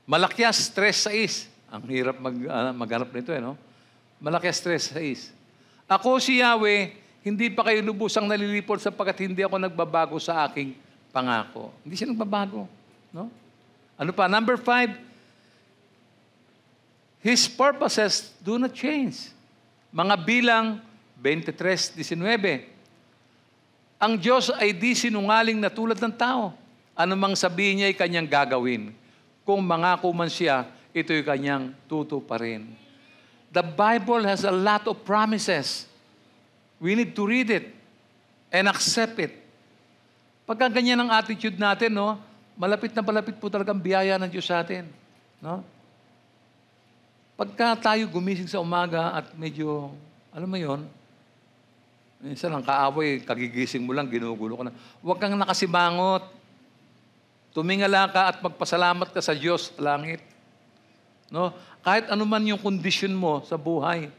Malakyas 3:6. Ang hirap maghanap nito, no? Malakyas 3:6. Ako si Yahweh, hindi pa kayo lubusang nalilipol sapagkat hindi ako nagbabago sa aking pangako. Hindi siya nagbabago. No? Ano pa? Number 5, His purposes do not change. Mga bilang 23:19. Ang Diyos ay di sinungaling na tulad ng tao. Ano mang sabihin niya ay kanyang gagawin. Kung mangako man siya, ito'y kanyang tutuparin. The Bible has a lot of promises. We need to read it and accept it. Pagka ganyan ang attitude natin, no, malapit na malapit po talagang biyaya ng Diyos sa atin. No? Pagka tayo gumising sa umaga at medyo, alam mo yon, minsan ang kaaway, kagigising mo lang, ginugulo ka na. Huwag kang nakasimangot. Tumingala ka at magpasalamat ka sa Diyos sa langit. No? Kahit anuman yung kondisyon mo sa buhay,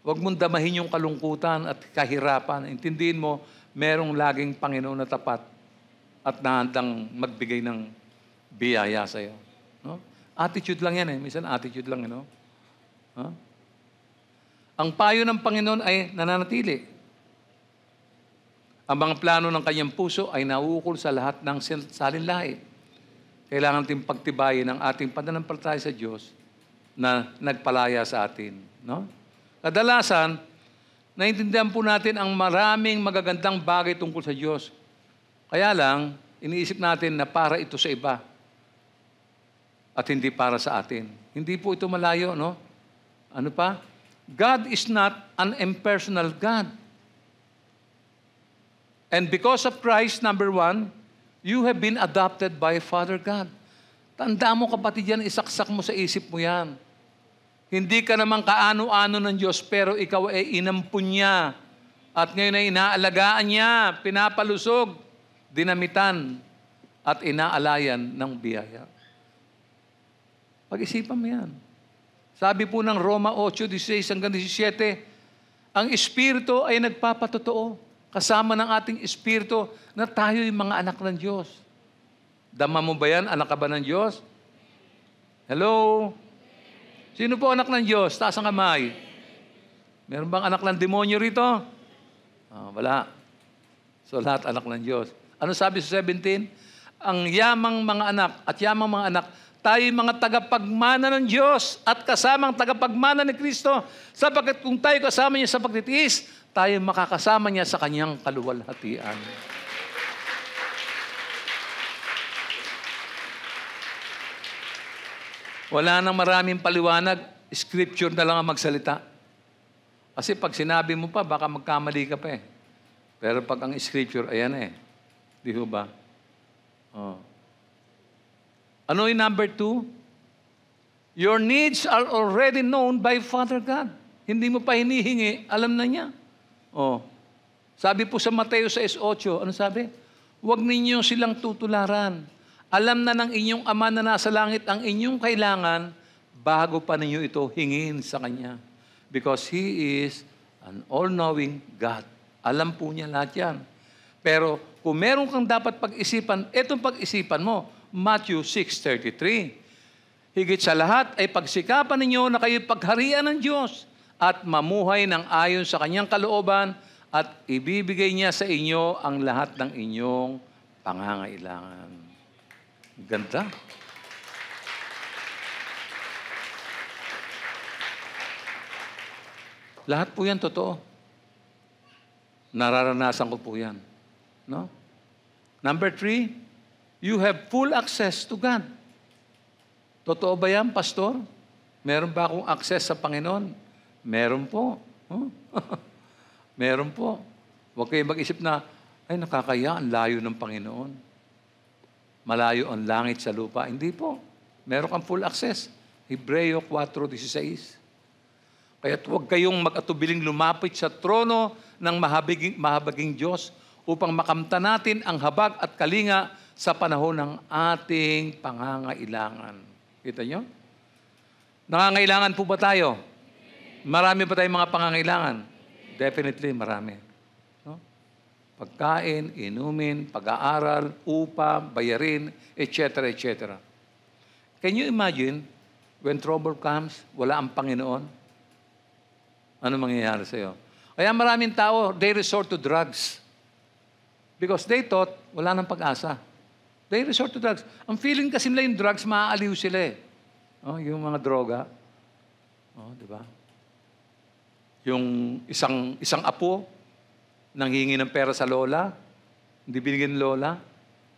huwag mong damahin yung kalungkutan at kahirapan. Intindihin mo, merong laging Panginoon na tapat at nahandang magbigay ng biyaya sa iyo. No? Attitude lang yan eh. Minsan attitude lang, you know? Huh? Ang payo ng Panginoon ay nananatili. Ang mga plano ng kanyang puso ay nauukol sa lahat ng salinlahi. Kailangan natin pagtibayin ang ating pananampalataya sa Diyos na nagpalaya sa atin. No? Kadalasan, naintindihan po natin ang maraming magagandang bagay tungkol sa Diyos. Kaya lang, iniisip natin na para ito sa iba at hindi para sa atin. Hindi po ito malayo, no? Ano pa? God is not an impersonal God. And because of Christ, number 1, you have been adopted by Father God. Tandaan mo, kapatid yan, isaksak mo sa isip mo yan. Hindi ka naman kaano-ano ng Diyos, pero ikaw ay inampun niya. At ngayon ay inaalagaan niya, pinapalusog, dinamitan, at inaalayan ng biyaya. Pag-isipan mo yan. Sabi po ng Roma 8:16 hanggang 17, ang Espiritu ay nagpapatotoo kasama ng ating Espiritu na tayo'y mga anak ng Diyos. Dama mo ba yan? Anak ka ba ng Diyos? Hello? Sino po anak ng Diyos? Taas ang kamay. Meron bang anak ng demonyo rito? Wala. So lahat anak ng Diyos. Ano sabi sa 17? Ang yamang mga anak at yamang mga anak, tayo'y mga tagapagmana ng Diyos at kasamang tagapagmana ni Kristo. Sapagkat kung tayo kasama niya sa pagtitiis, tayo makakasama niya sa kanyang kaluwalhatian. Wala nang maraming paliwanag, scripture na lang ang magsalita. Kasi pag sinabi mo pa, baka magkamali ka pa eh. Pero pag ang scripture, ayan eh. Di ba? Oh. Ano yung number 2? Your needs are already known by Father God. Hindi mo pa hinihingi, alam na niya. Oh. Sabi po sa Mateo 6:8, ano sabi? Huwag ninyo silang tutularan. Alam na ng inyong Ama na nasa langit ang inyong kailangan bago pa ninyo ito hingin sa Kanya. Because He is an all-knowing God. Alam po niya lahat yan. Pero kung meron kang dapat pag-isipan, etong pag-isipan mo, Matthew 6:33. Higit sa lahat ay pagsikapan ninyo na kayo pagharian ng Diyos at mamuhay ng ayon sa Kanyang kalooban at ibibigay niya sa inyo ang lahat ng inyong pangangailangan. Ganda. Lahat po yan totoo. Nararanasan ko po yan. No? Number 3, you have full access to God. Totoo ba yan, Pastor? Meron ba akong access sa Panginoon? Meron po. Huh? Meron po. Huwag kayo mag-isip na, ay nakakaya, ang layo ng Panginoon. Malayo ang langit sa lupa. Hindi po. Meron kang full access. Hebreo 4:16. Kaya't huwag kayong mag-atubiling lumapit sa trono ng mahabaging Diyos upang makamta natin ang habag at kalinga sa panahon ng ating pangangailangan. Kita nyo? Nangangailangan po ba tayo? Marami ba tayong mga pangangailangan? Definitely, marami. No? Pagkain, inumin, pag-aaral, upa, bayarin, etc., etc. Can you imagine, when trouble comes, wala ang Panginoon? Ano mangyayari sa iyo? Kaya maraming tao, they resort to drugs. Because they thought, wala nang pag-asa. They resort to drugs. Ang feeling kasi nila yung drugs, maaaliw sila eh. Oh, yung mga droga. Oh, di ba? Yung isang apo, nanghingi ng pera sa lola, hindi binigyan ng lola,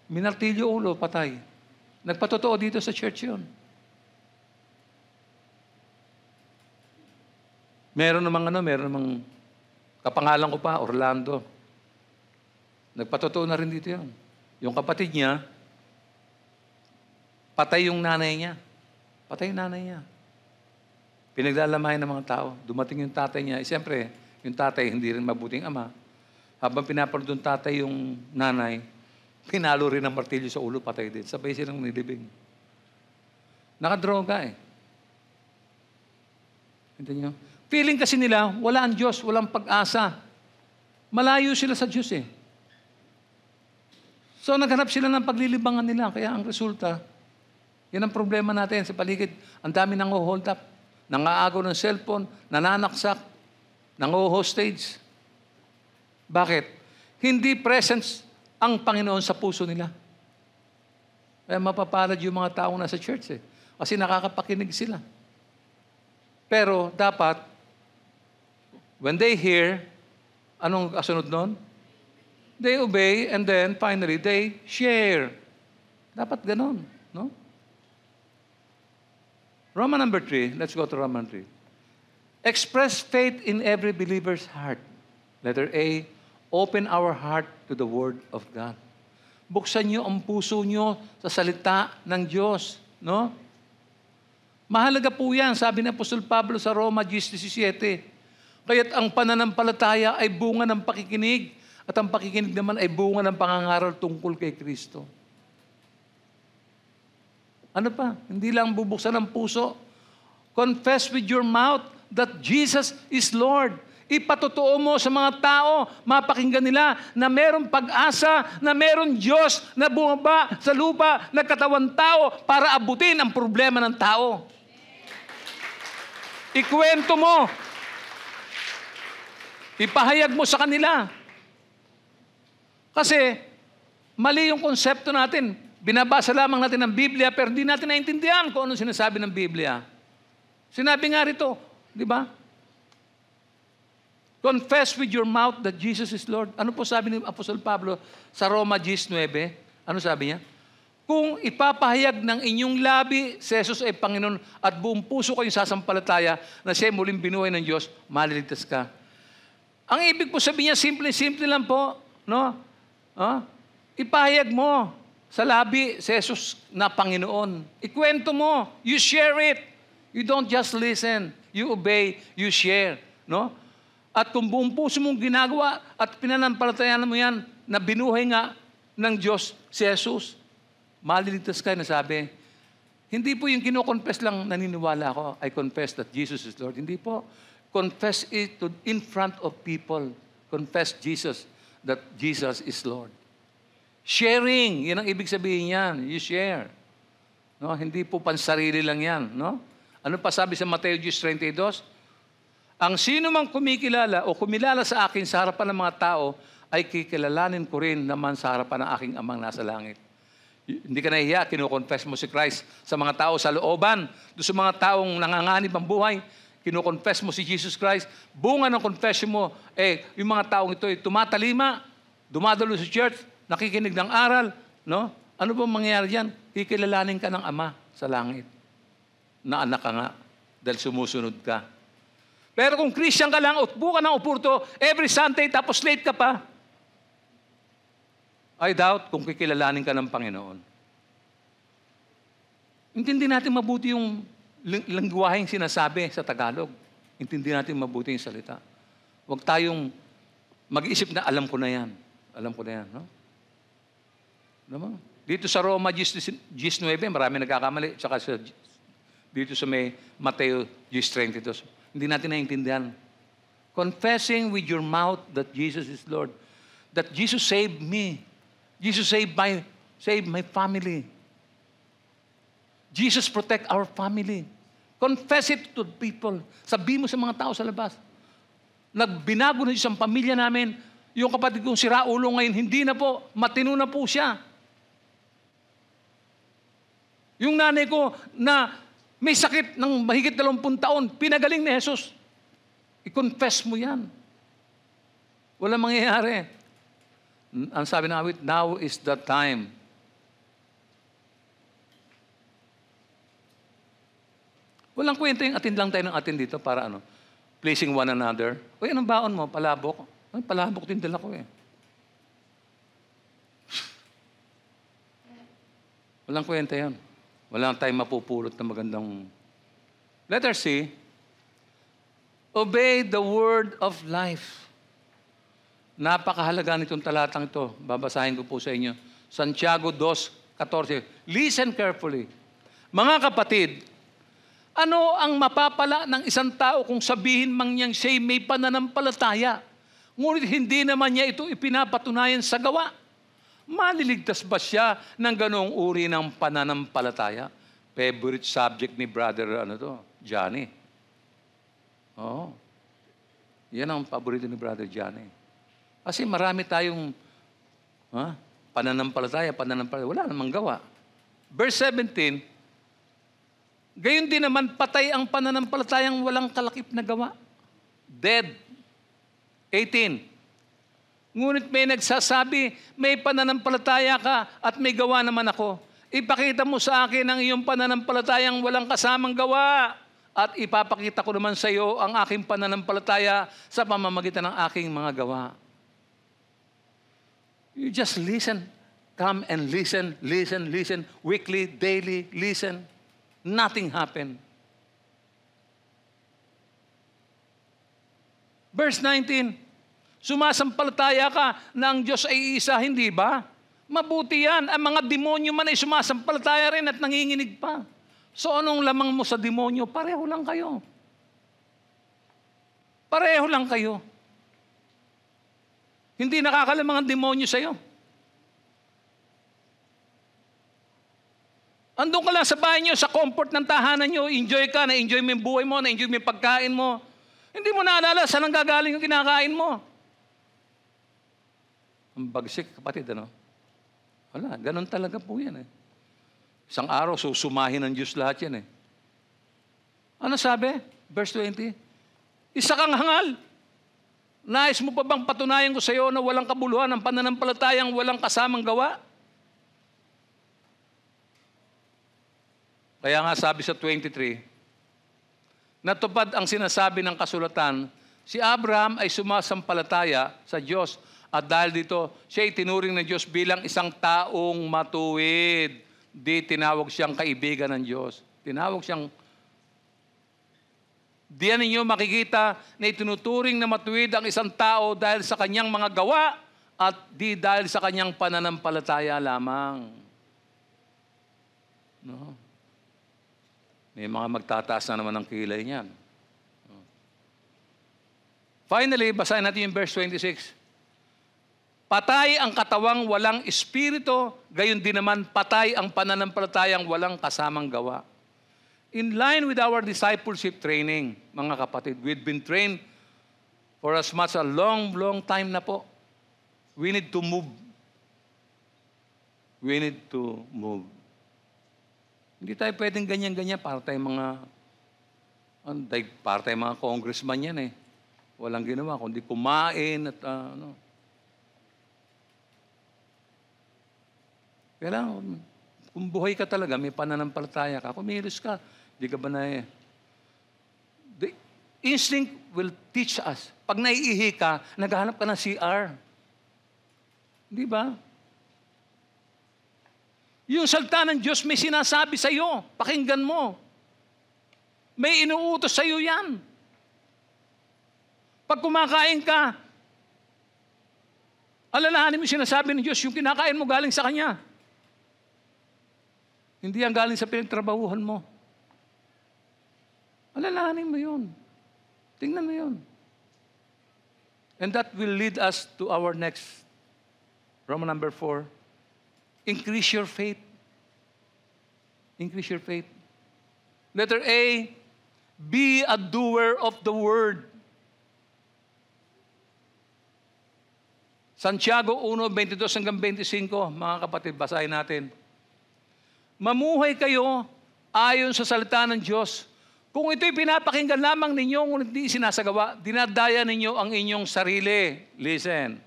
minartilyo ulo, patay. Nagpatotoo dito sa church yun. Meron namang kapangalan ko pa, Orlando. Nagpatotoo na rin dito yun. Yung kapatid niya, patay yung nanay niya. Patay yung nanay niya. Pinaglalamayan ng mga tao. Dumating yung tatay niya. Siyempre, yung tatay hindi rin mabuting ama. Habang pinapanood ng tatay yung nanay, pinalo rin ng martilyo sa ulo, patay din. Sabay silang nilibing. Nakadroga eh. Hindi niyo? Feeling kasi nila, wala ang Diyos, walang pag-asa. Malayo sila sa Diyos eh. So naghanap sila ng paglilibangan nila. Kaya ang resulta, yan ang problema natin sa paligid. Ang dami nang hold up, nangaagaw ng cellphone, nananaksak, nang-hostage. Bakit? Hindi presence ang Panginoon sa puso nila. Kaya mapapalad yung mga taong nasa church eh. Kasi nakakapakinig sila. Pero dapat, when they hear, anong kasunod nun? They obey and then finally they share. Dapat ganon, no? Roman number 3, let's go to Roman 3. Express faith in every believer's heart. Letter A, open our heart to the Word of God. Buksan niyo ang puso niyo sa salita ng Diyos, no? Mahalaga po yan, sabi ni Apostol Pablo sa Roma 10:17. Kaya't ang pananampalataya ay bunga ng pakikinig at ang pakikinig naman ay bunga ng pangangaral tungkol kay Kristo. Ano pa? Hindi lang bubuksan ang puso. Confess with your mouth that Jesus is Lord. Ipatotoo mo sa mga tao, mapakinggan nila na merong pag-asa, na merong Diyos na bumaba sa lupa, nagkatawang tao para abutin ang problema ng tao. Ikwento mo. Ipahayag mo sa kanila. Kasi mali yung konsepto natin. Binabasa lamang natin ang Biblia pero hindi natin naintindihan kung ano sinasabi ng Biblia. Sinabi nga rito, di ba? Confess with your mouth that Jesus is Lord. Ano po sabi ni Apostol Pablo sa Roma 10:9? Ano sabi niya? Kung ipapahayag ng inyong labi si Jesus ay Panginoon at buong puso kayong sasampalataya na siya muling binuhay ng Diyos, maliligtas ka. Ang ibig po sabihin niya, simple lang po, no? Ipahayag mo sa labi si Jesus na Panginoon. Ikwento mo, you share it. You don't just listen. You obey, you share, no? At kung buong puso mong ginagawa at pinanampalatayaan mo yan na binuhay nga ng Diyos si Jesus, maliligtas ka na sabi. Hindi po yung kino-confess lang naniniwala ako, I confess that Jesus is Lord. Hindi po. Confess it in front of people. Confess Jesus, that Jesus is Lord. Sharing, yan ang ibig sabihin yan. You share. No? Hindi po pansarili lang yan. No? Ano pa sabi sa Mateo 10:32? Ang sino mang kumikilala o kumilala sa akin sa harapan ng mga tao, ay kikilalanin ko rin naman sa harapan ng aking amang nasa langit. Hindi ka nahihiya, kinukonfess mo si Christ sa mga tao sa looban. Doon sa mga taong nanganganib ang buhay, kinukonfess mo si Jesus Christ. Bunga ng confession mo, yung mga taong ito ay tumatalima, dumadalo sa church, nakikinig ng aral, no? Ano bang mangyayari diyan? Kikilalanin ka ng Ama sa langit. Na anak ka nga, dahil sumusunod ka. Pero kung Christian ka lang, utbo ka ng upurto, every Sunday, tapos late ka pa, I doubt kung kikilalanin ka ng Panginoon. Intindi natin mabuti yung lingwaheng sinasabi sa Tagalog. Intindihan natin mabuti yung salita. Huwag tayong mag-isip na alam ko na yan. Alam ko na yan. No? Naman. Dito sa Roma 19, marami nagkakamali. Tsaka dito sa may Mateo 10:32. Hindi natin naiintindihan. Confessing with your mouth that Jesus is Lord. That Jesus saved me. Jesus saved my family. Jesus protect our family. Confess it to people. Sabi mo sa mga tao sa labas. Nagbinago na isang pamilya namin. Yung kapatid kong sira ulo ngayon, hindi na po. Matino na po siya. Yung nanay ko na may sakit ng mahigit 20 taon, pinagaling ni Jesus. I-confess mo yan. Walang mangyayari. Ang sabi ng awit, now is the time. Walang kwenta yung atin lang tayo ng atin dito para pleasing one another. Uy, anong baon mo? Palabok? Ay, palabok din dala ko eh. Walang kwenta yan. Walang tayong mapupulot na magandang... Letter C, obey the word of life. Napakahalaga nitong talatang ito. Babasahin ko po sa inyo. Santiago 2:14. Listen carefully. Mga kapatid, ano ang mapapala ng isang tao kung sabihin mang niyang siya'y may pananampalataya, ngunit hindi naman niya ito ipinapatunayan sa gawa? Maliligtas ba siya ng ganong uri ng pananampalataya? Favorite subject ni brother, Johnny. Oo. Yan ang paborito ni brother Johnny. Kasi marami tayong pananampalataya. Wala namang gawa. Verse 17, gayon din naman patay ang pananampalatayang walang kalakip na gawa. Dead. 18. Ngunit may nagsasabi, may pananampalataya ka at may gawa naman ako. Ipakita mo sa akin ang iyong pananampalatayang walang kasamang gawa. At ipapakita ko naman sa iyo ang aking pananampalataya sa pamamagitan ng aking mga gawa. You just listen. Come and listen, listen, listen. Weekly, daily, listen. Nothing happened. Verse 19. Sumasampalataya ka na ang Diyos ay isa, hindi ba? Mabuti yan. Ang mga demonyo man ay sumasampalataya rin at nanginginig pa. So anong lamang mo sa demonyo? Pareho lang kayo. Pareho lang kayo. Hindi nakakalamang ang demonyo sa'yo. Andun ka lang sa bahay nyo, sa comfort ng tahanan nyo, enjoy ka, na-enjoy mo yung buhay mo, na-enjoy mo yung pagkain mo. Hindi mo naalala saan ang gagaling yung kinakain mo. Ang bagsik, kapatid, Wala, ganun talaga po yan eh. Isang araw, susumahin ng Diyos lahat yan eh. Ano sabi? Verse 20. Isa kang hangal. Nais mo pa bang patunayan ko sa iyo na walang kabuluhan ang pananampalatayang walang kasamang gawa? Kaya nga sabi sa 23, natupad ang sinasabi ng kasulatan, si Abraham ay sumasampalataya sa Diyos at dahil dito, siya ay tinuring ng Diyos bilang isang taong matuwid. Di tinawag siyang kaibigan ng Diyos. Tinawag siyang... Diyan ninyo makikita na itinuturing na matuwid ang isang tao dahil sa kanyang mga gawa at di dahil sa kanyang pananampalataya lamang. No? May mga magtataas na naman ng kilay niyan. Finally, basahin natin yung verse 26. Patay ang katawang walang espiritu, gayon din naman patay ang pananampalatayang walang kasamang gawa. In line with our discipleship training, mga kapatid, we've been trained for as much a long, long time na po. We need to move. We need to move. Hindi tayo pwedeng ganyan-ganyan para tayo mga congressman yan eh. Walang ginawa, kundi kumain at Kailangan, kung buhay ka talaga, may pananampalataya ka, kumilos ka, di ka ba na The instinct will teach us. Pag naiihi ka, naghahanap ka ng CR. Di ba? Yung salita ng Diyos may sinasabi sa iyo. Pakinggan mo. May inuutos sa iyo yan. Pag kumakain ka, alalahanin mo sinasabi ng Diyos, yung kinakain mo galing sa Kanya. Hindi ang galing sa pinagtrabahuhan mo. Alalahanin mo yun. Tingnan mo yun. And that will lead us to our next, Roman number 4. Increase your faith. Increase your faith. Letter A, be a doer of the word. Santiago 1:22 hanggang 25, mga kapatid, basahin natin. Mamuhay kayo ayon sa salita ng Diyos. Kung ito'y pinapakinggan lamang ninyo, ngunit hindi sinasagawa, dinadaya ninyo ang inyong sarili. Listen,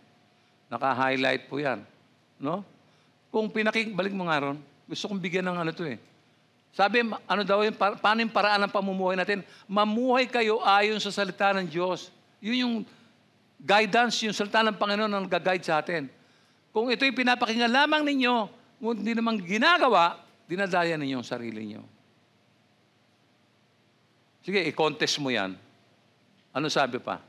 naka-highlight po yan. No? Kung balik mo nga ron, gusto kong bigyan ng ano to eh. Sabi, ano daw yun, paano yung paraan ng pamumuhay natin? Mamuhay kayo ayon sa salita ng Diyos. Yun yung guidance, yung salita ng Panginoon na nag-guide sa atin. Kung ito'y pinapakinggan lamang ninyo, kung hindi naman ginagawa, dinadaya ninyo ang sarili nyo. Sige, i-contest mo yan. Ano sabi pa?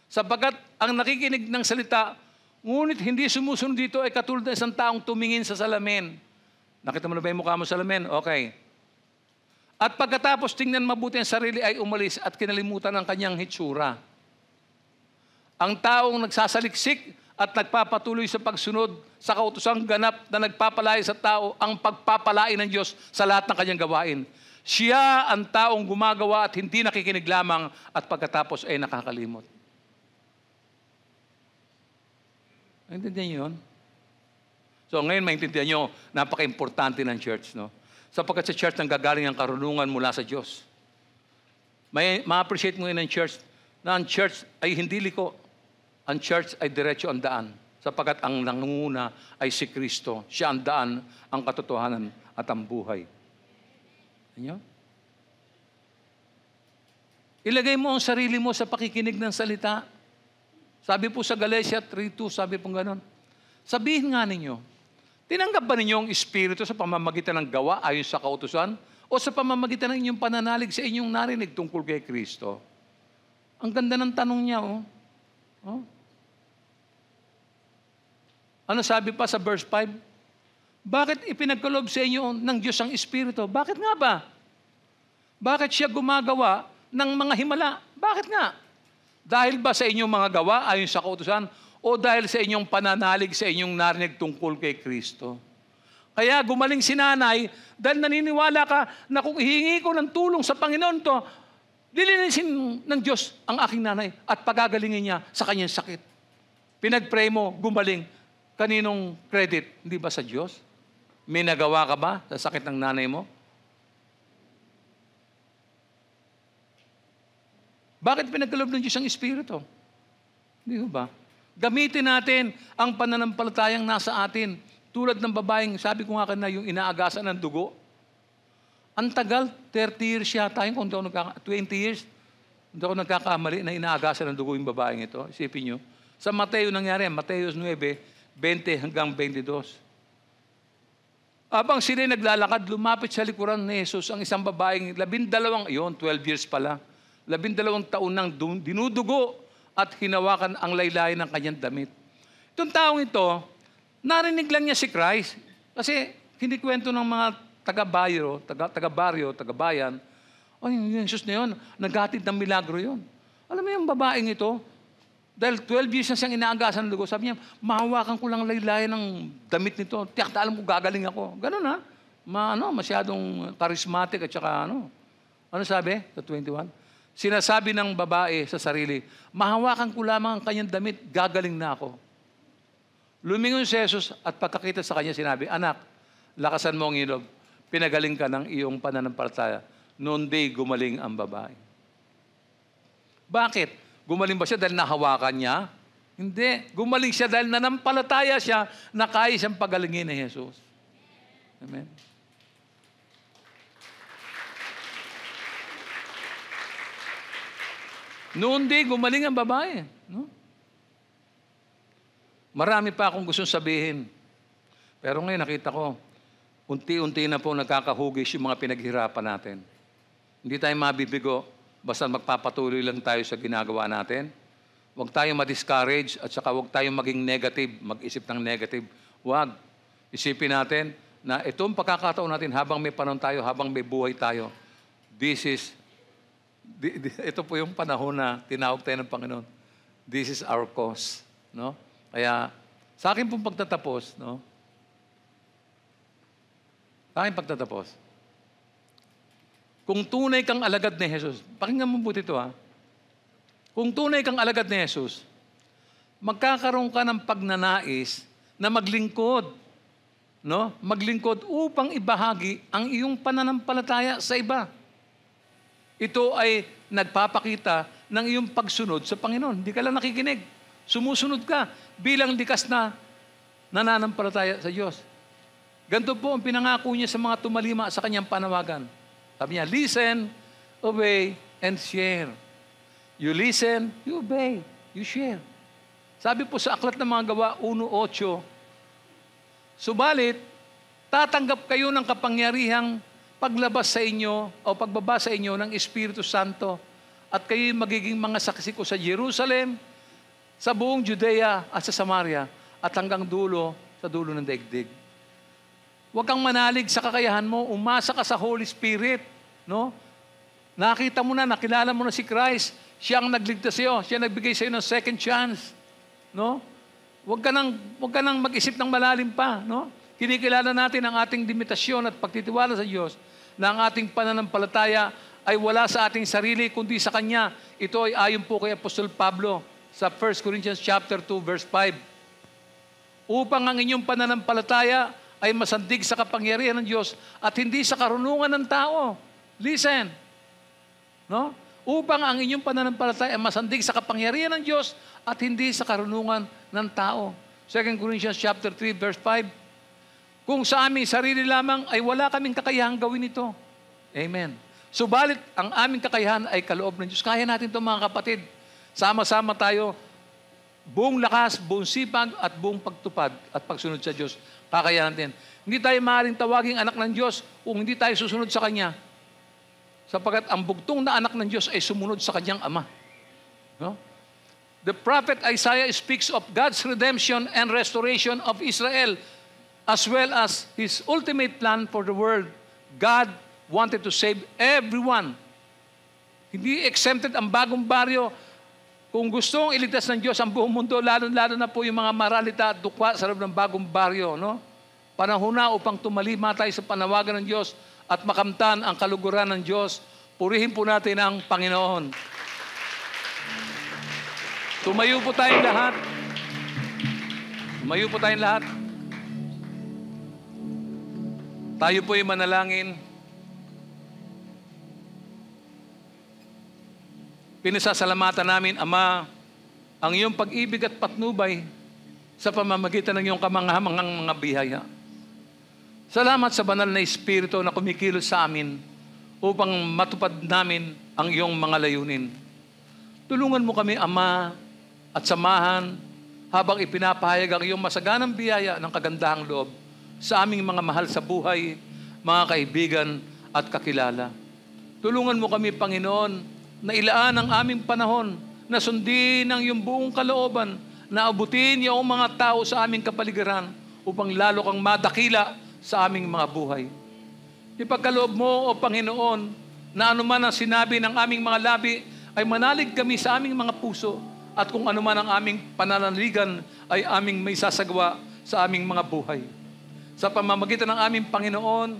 Sapagkat ang nakikinig ng salita, ngunit hindi sumusunod dito ay katulad ng isang taong tumingin sa salamin. Nakita mo na ba yung mukha mo sa salamin? Okay. At pagkatapos tingnan mabuti ang sarili ay umalis at kinalimutan ang kanyang hitsura. Ang taong nagsasaliksik at nagpapatuloy sa pagsunod sa kautosang ganap na nagpapalaya sa tao ang pagpapalain ng Diyos sa lahat ng kanyang gawain. Siya ang taong gumagawa at hindi nakikinig lamang at pagkatapos ay nakakalimot. Naintindihan niyo yun? So ngayon maintindihan nyo, napaka-importante ng church. No? Sapagkat sa church nanggagaling ang karunungan mula sa Diyos. Ma-appreciate mo yun ng church na ang church ay hindi liko. Ang church ay diretso ang daan. Sapagkat ang nangunguna ay si Kristo. Siya ang daan, ang katotohanan at ang buhay. Ano? Ilagay mo ang sarili mo sa pakikinig ng salita. Sabi po sa Galatia 3:2, sabi po gano'n. Sabihin nga ninyo, tinanggap ba ninyo ang Espiritu sa pamamagitan ng gawa ayon sa kautusan o sa pamamagitan ng inyong pananalig sa inyong narinig tungkol kay Kristo? Ang ganda ng tanong niya, oh. Oh. Ano sabi pa sa verse 5? Bakit ipinagkaloob sa inyo ng Diyos ang Espiritu? Bakit nga ba? Bakit siya gumagawa ng mga himala? Bakit nga? Dahil ba sa inyong mga gawa ayon sa kautusan o dahil sa inyong pananalig sa inyong narinig tungkol kay Kristo? Kaya gumaling si nanay dahil naniniwala ka na kung ihingi ko ng tulong sa Panginoon to, lilinisin ng Diyos ang aking nanay at pagagalingin niya sa kanyang sakit. Pinag-pray mo, gumaling. Kaninong credit? Hindi ba sa Diyos? May nagawa ka ba sa sakit ng nanay mo? Bakit pinagkaloob ng Diyos ang Espiritu? Hindi ba? Gamitin natin ang pananampalatayang nasa atin. Tulad ng babaeng, sabi ko nga kanina, yung inaagasan ng dugo. Ang tagal, 30 years yata yung, 20 years. Hindi ako nagkakamali na inaagasan ng dugo yung babaeng ito. Isipin nyo. Sa Mateo nangyari, Mateo 9, 20 hanggang 22. Habang sila naglalakad, lumapit sa likuran ni Jesus ang isang babaeng, 12 years pala, 12 taon nang dinudugo at hinawakan ang laylayan ng kanyang damit. Itong taong ito, narinig lang niya si Christ kasi kinikwento ng mga taga-baryo, taga-bayan, yung Jesus na yun, naghatid ng milagro yun. Alam mo yung babaeng ito, dahil 12 years na siyang inaagasan ng dugo, sabi niya, mahawakan ko lang laylayan ng damit nito. Tiyak, alam ko, gagaling ako. Ganun ha. Masyadong charismatic at saka ano. Ano sabi? Sa 21? Sinasabi ng babae sa sarili, mahawakan ko lamang ang kanyang damit, gagaling na ako. Lumingon si Jesus at pagkakita sa kanya sinabi, anak, lakasan mo ang ilog. Pinagaling ka ng iyong pananampalataya. Noon day gumaling ang babae. Bakit? Gumaling ba siya dahil nahawakan niya? Hindi. Gumaling siya dahil nanampalataya siya na kaya siyang pagalingin ni Jesus. Amen. Noon din, gumaling ang babae. No? Marami pa akong gustong sabihin. Pero ngayon nakita ko, unti-unti na po nagkakahugis yung mga pinaghirapan natin. Hindi tayo mabibigo. Basta magpapatuloy lang tayo sa ginagawa natin. Huwag tayong ma-discourage at saka huwag tayong maging negative, mag-isip ng negative. Huwag. Isipin natin na itong pagkakataon natin habang may panahon tayo, habang may buhay tayo, ito po yung panahon na tinawag tayo ng Panginoon. This is our cause. No? Kaya, sa akin pong pagtatapos, no? Sa akin pagtatapos, kung tunay kang alagad ni Jesus, pakinggan mo po ito ha. Kung tunay kang alagad ni Jesus, magkakaroon ka ng pagnanais na maglingkod. No? Maglingkod upang ibahagi ang iyong pananampalataya sa iba. Ito ay nagpapakita ng iyong pagsunod sa Panginoon. Hindi ka lang nakikinig. Sumusunod ka bilang likas na nananampalataya sa Diyos. Ganito po ang pinangako niya sa mga tumalima sa kanyang panawagan. Sabi niya, listen, obey, and share. You listen, you obey, you share. Sabi po sa Aklat ng Mga Gawa 1:8, subalit, tatanggap kayo ng kapangyarihang paglabas sa inyo o pagbaba sa inyo ng Espiritu Santo at kayo'y magiging mga saksi ko sa Jerusalem, sa buong Judea at sa Samaria at hanggang dulo sa dulo ng daigdig. Huwag kang manalig sa kakayahan mo, umasa ka sa Holy Spirit. No? Nakita mo na, nakilala mo na si Christ. Siya ang nagligtas sa'yo. Siya nagbigay sa'yo ng second chance. No? Huwag ka nang mag-isip ng malalim pa. No? Kinikilala natin ang ating limitasyon at pagtitiwala sa Diyos na ang ating pananampalataya ay wala sa ating sarili, kundi sa Kanya. Ito ay ayon po kay Apostol Pablo sa 1 Corinthians chapter 2, verse 5. Upang ang inyong pananampalataya ay masandig sa kapangyarihan ng Diyos at hindi sa karunungan ng tao. Listen. No? Upang ang inyong pananampalataya ay masandig sa kapangyarihan ng Diyos at hindi sa karunungan ng tao. 2 Corinthians chapter 3, verse 5. Kung sa aming sarili lamang ay wala kaming kakayahang gawin ito. Amen. Subalit, ang aming kakayahan ay kaloob ng Diyos. Kaya natin ito mga kapatid. Sama-sama tayo, buong lakas, buong sipag, at buong pagtupad at pagsunod sa Diyos. Kakayanan natin. Hindi tayo maaaring tawaging anak ng Diyos kung hindi tayo susunod sa Kanya. Sapagkat ang bugtong na anak ng Diyos ay sumunod sa Kanyang Ama. No? The prophet Isaiah speaks of God's redemption and restoration of Israel as well as His ultimate plan for the world. God wanted to save everyone. Hindi exempted ang bagong baryo. Kung gustong iligtas ng Diyos ang buong mundo, lalo-lalo na po yung mga maralita at dukwa sa loob ng bagong baryo, no? Panahon na upang tumalima tayo sa panawagan ng Diyos at makamtan ang kaluguran ng Diyos. Purihin po natin ang Panginoon. Tumayo po tayong lahat. Tumayo po tayong lahat. Tayo po ay manalangin. Pinasasalamatan namin, Ama, ang iyong pag-ibig at patnubay sa pamamagitan ng iyong kamanghamanghang mga biyaya. Salamat sa banal na Espiritu na kumikilos sa amin upang matupad namin ang iyong mga layunin. Tulungan mo kami, Ama, at samahan habang ipinapahayag ang iyong masaganang biyaya ng kagandahang loob sa aming mga mahal sa buhay, mga kaibigan at kakilala. Tulungan mo kami, Panginoon, na ilaan ang aming panahon, na sundin ang iyong buong kalooban, na abutin iyong mga tao sa aming kapaligiran upang lalo kang madakila sa aming mga buhay. Ipagkaloob mo, O Panginoon, na anuman ang sinabi ng aming mga labi ay manalig kami sa aming mga puso at kung anuman ang aming pananaligan ay aming may sasagawa sa aming mga buhay. Sa pamamagitan ng aming Panginoon,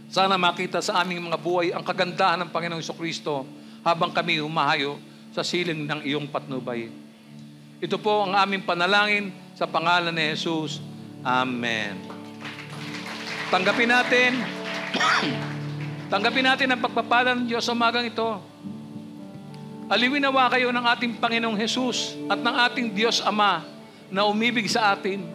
sana makita sa aming mga buhay ang kagandahan ng Panginoong Jesucristo habang kami humahayo sa siling ng iyong patnubay. Ito po ang aming panalangin sa pangalan ni Jesus. Amen. Tanggapin natin ang pagpapala ng Diyos sa umagang ito. Aliwin nawa kayo ng ating Panginoong Jesus at ng ating Diyos Ama na umibig sa atin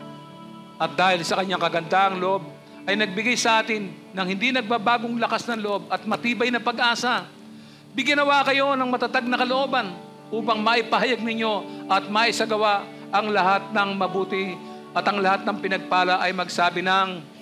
at dahil sa kanyang kagandahang loob ay nagbigay sa atin ng hindi nagbabagong lakas ng loob at matibay na pag-asa. Bigyan nawa kayo ng matatag na kalooban upang maipahayag ninyo at maisagawa ang lahat ng mabuti at ang lahat ng pinagpala ay magsabi ng